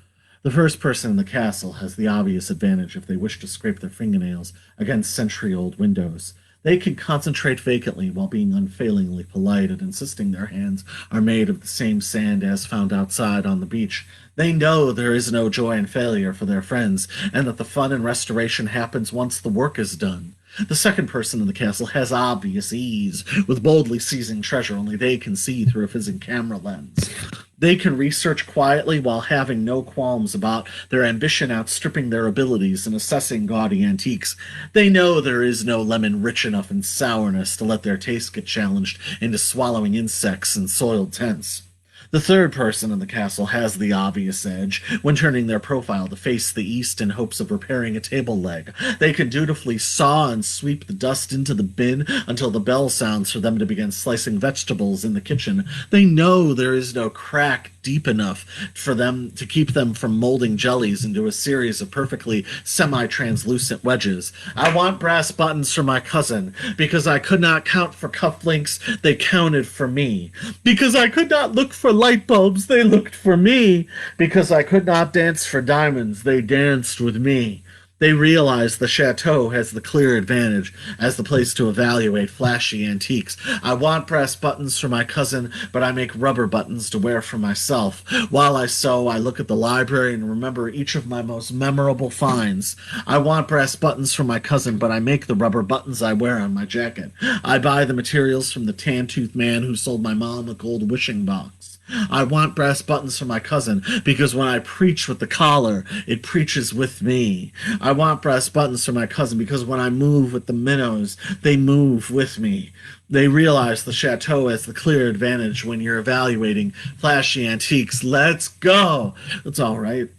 Speaker 1: The first person in the castle has the obvious advantage if they wish to scrape their fingernails against century-old windows. They can concentrate vacantly while being unfailingly polite and insisting their hands are made of the same sand as found outside on the beach. They know there is no joy in failure for their friends, and that the fun and restoration happens once the work is done. The second person in the castle has obvious ease, with boldly seizing treasure only they can see through a fizzing camera lens. They can research quietly while having no qualms about their ambition outstripping their abilities in assessing gaudy antiques. They know there is no lemon rich enough in sourness to let their taste get challenged into swallowing insects in soiled tents. The third person in the castle has the obvious edge when turning their profile to face the east in hopes of repairing a table leg. They can dutifully saw and sweep the dust into the bin until the bell sounds for them to begin slicing vegetables in the kitchen. They know there is no crack deep enough for them to keep them from molding jellies into a series of perfectly semi-translucent wedges. I want brass buttons for my cousin, because I could not count for cufflinks, they counted for me. Because I could not look for light bulbs, they looked for me. Because I could not dance for diamonds, they danced with me. They realize the chateau has the clear advantage as the place to evaluate flashy antiques. I want brass buttons for my cousin, but I make rubber buttons to wear for myself. While I sew, I look at the library and remember each of my most memorable finds. I want brass buttons for my cousin, but I make the rubber buttons I wear on my jacket. I buy the materials from the tan-toothed man who sold my mom a gold wishing box. I want brass buttons for my cousin because when I preach with the collar, it preaches with me. I want brass buttons for my cousin because when I move with the minnows, they move with me. They realize the chateau has the clear advantage when you're evaluating flashy antiques. Let's go! It's all right.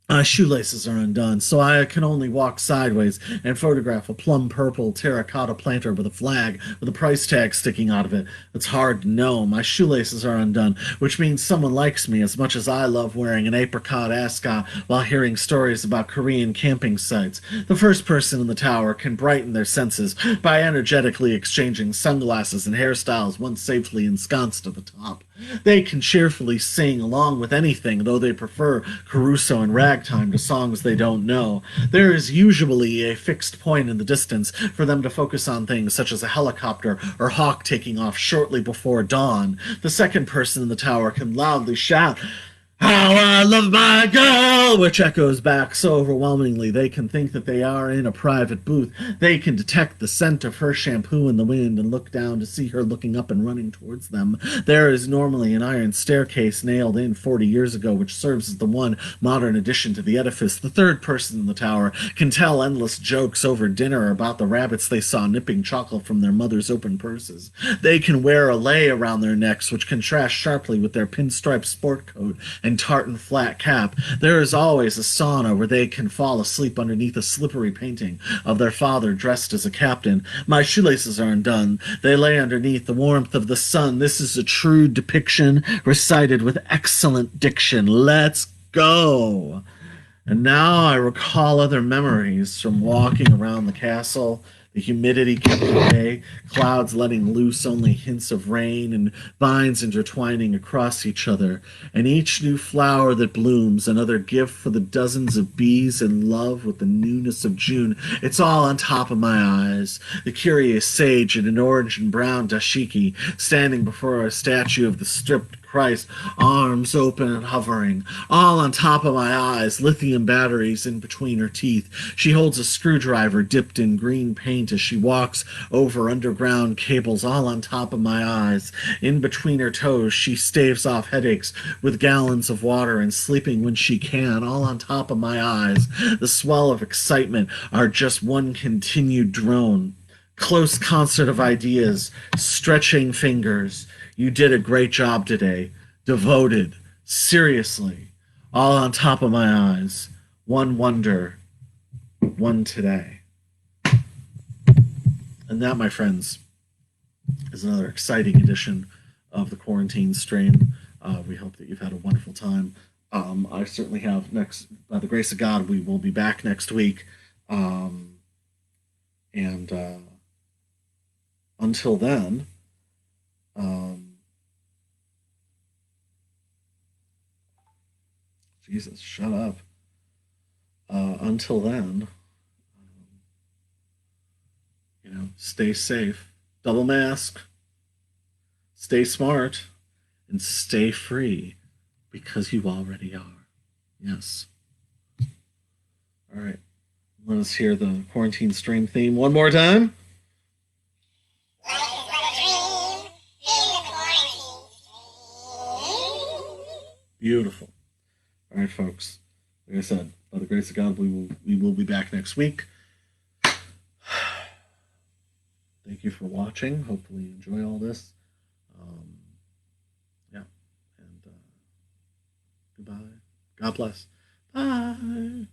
Speaker 1: My shoelaces are undone, so I can only walk sideways and photograph a plum purple terracotta planter with a flag with a price tag sticking out of it. It's hard to know. My shoelaces are undone, which means someone likes me as much as I love wearing an apricot ascot while hearing stories about Korean camping sites. The first person in the tower can brighten their senses by energetically exchanging sunglasses and hairstyles once safely ensconced at the top. They can cheerfully sing along with anything, though they prefer Caruso and ragtime to songs they don't know. There is usually a fixed point in the distance for them to focus on things such as a helicopter or hawk taking off shortly before dawn. The second person in the tower can loudly shout, "How I love my girl," which echoes back so overwhelmingly they can think that they are in a private booth. They can detect the scent of her shampoo in the wind and look down to see her looking up and running towards them. There is normally an iron staircase nailed in 40 years ago, which serves as the one modern addition to the edifice. The third person in the tower can tell endless jokes over dinner about the rabbits they saw nipping chocolate from their mother's open purses. They can wear a lei around their necks, which contrasts sharply with their pinstripe sport coat and tartan flat cap. There is always a sauna where they can fall asleep underneath a slippery painting of their father dressed as a captain. My shoelaces are undone. They lay underneath the warmth of the sun. This is a true depiction, recited with excellent diction. Let's go. And now I recall other memories from walking around the castle, the humidity kept at bay, clouds letting loose only hints of rain, and vines intertwining across each other, and each new flower that blooms another gift for the dozens of bees in love with the newness of June. It's all on top of my eyes. The curious sage in an orange and brown dashiki, standing before a statue of the stripped Christ, arms open and hovering, all on top of my eyes, lithium batteries in between her teeth. She holds a screwdriver dipped in green paint as she walks over underground cables, all on top of my eyes. In between her toes, she staves off headaches with gallons of water and sleeping when she can, all on top of my eyes. The swell of excitement are just one continued drone. Close concert of ideas, stretching fingers. You did a great job today. Devoted. Seriously. All on top of my eyes. One wonder. One today. And that, my friends, is another exciting edition of the Quarantine Stream. We hope that you've had a wonderful time. I certainly have. Next, by the grace of God, we will be back next week. Until then, Jesus, shut up. Until then, stay safe, double mask, stay smart, and stay free, because you already are. Yes. All right. Let us hear the Quarantine Stream theme one more time. Beautiful. All right, folks. Like I said, by the grace of God, we will be back next week. Thank you for watching. Hopefully you enjoy all this. Yeah. And goodbye. God bless. Bye.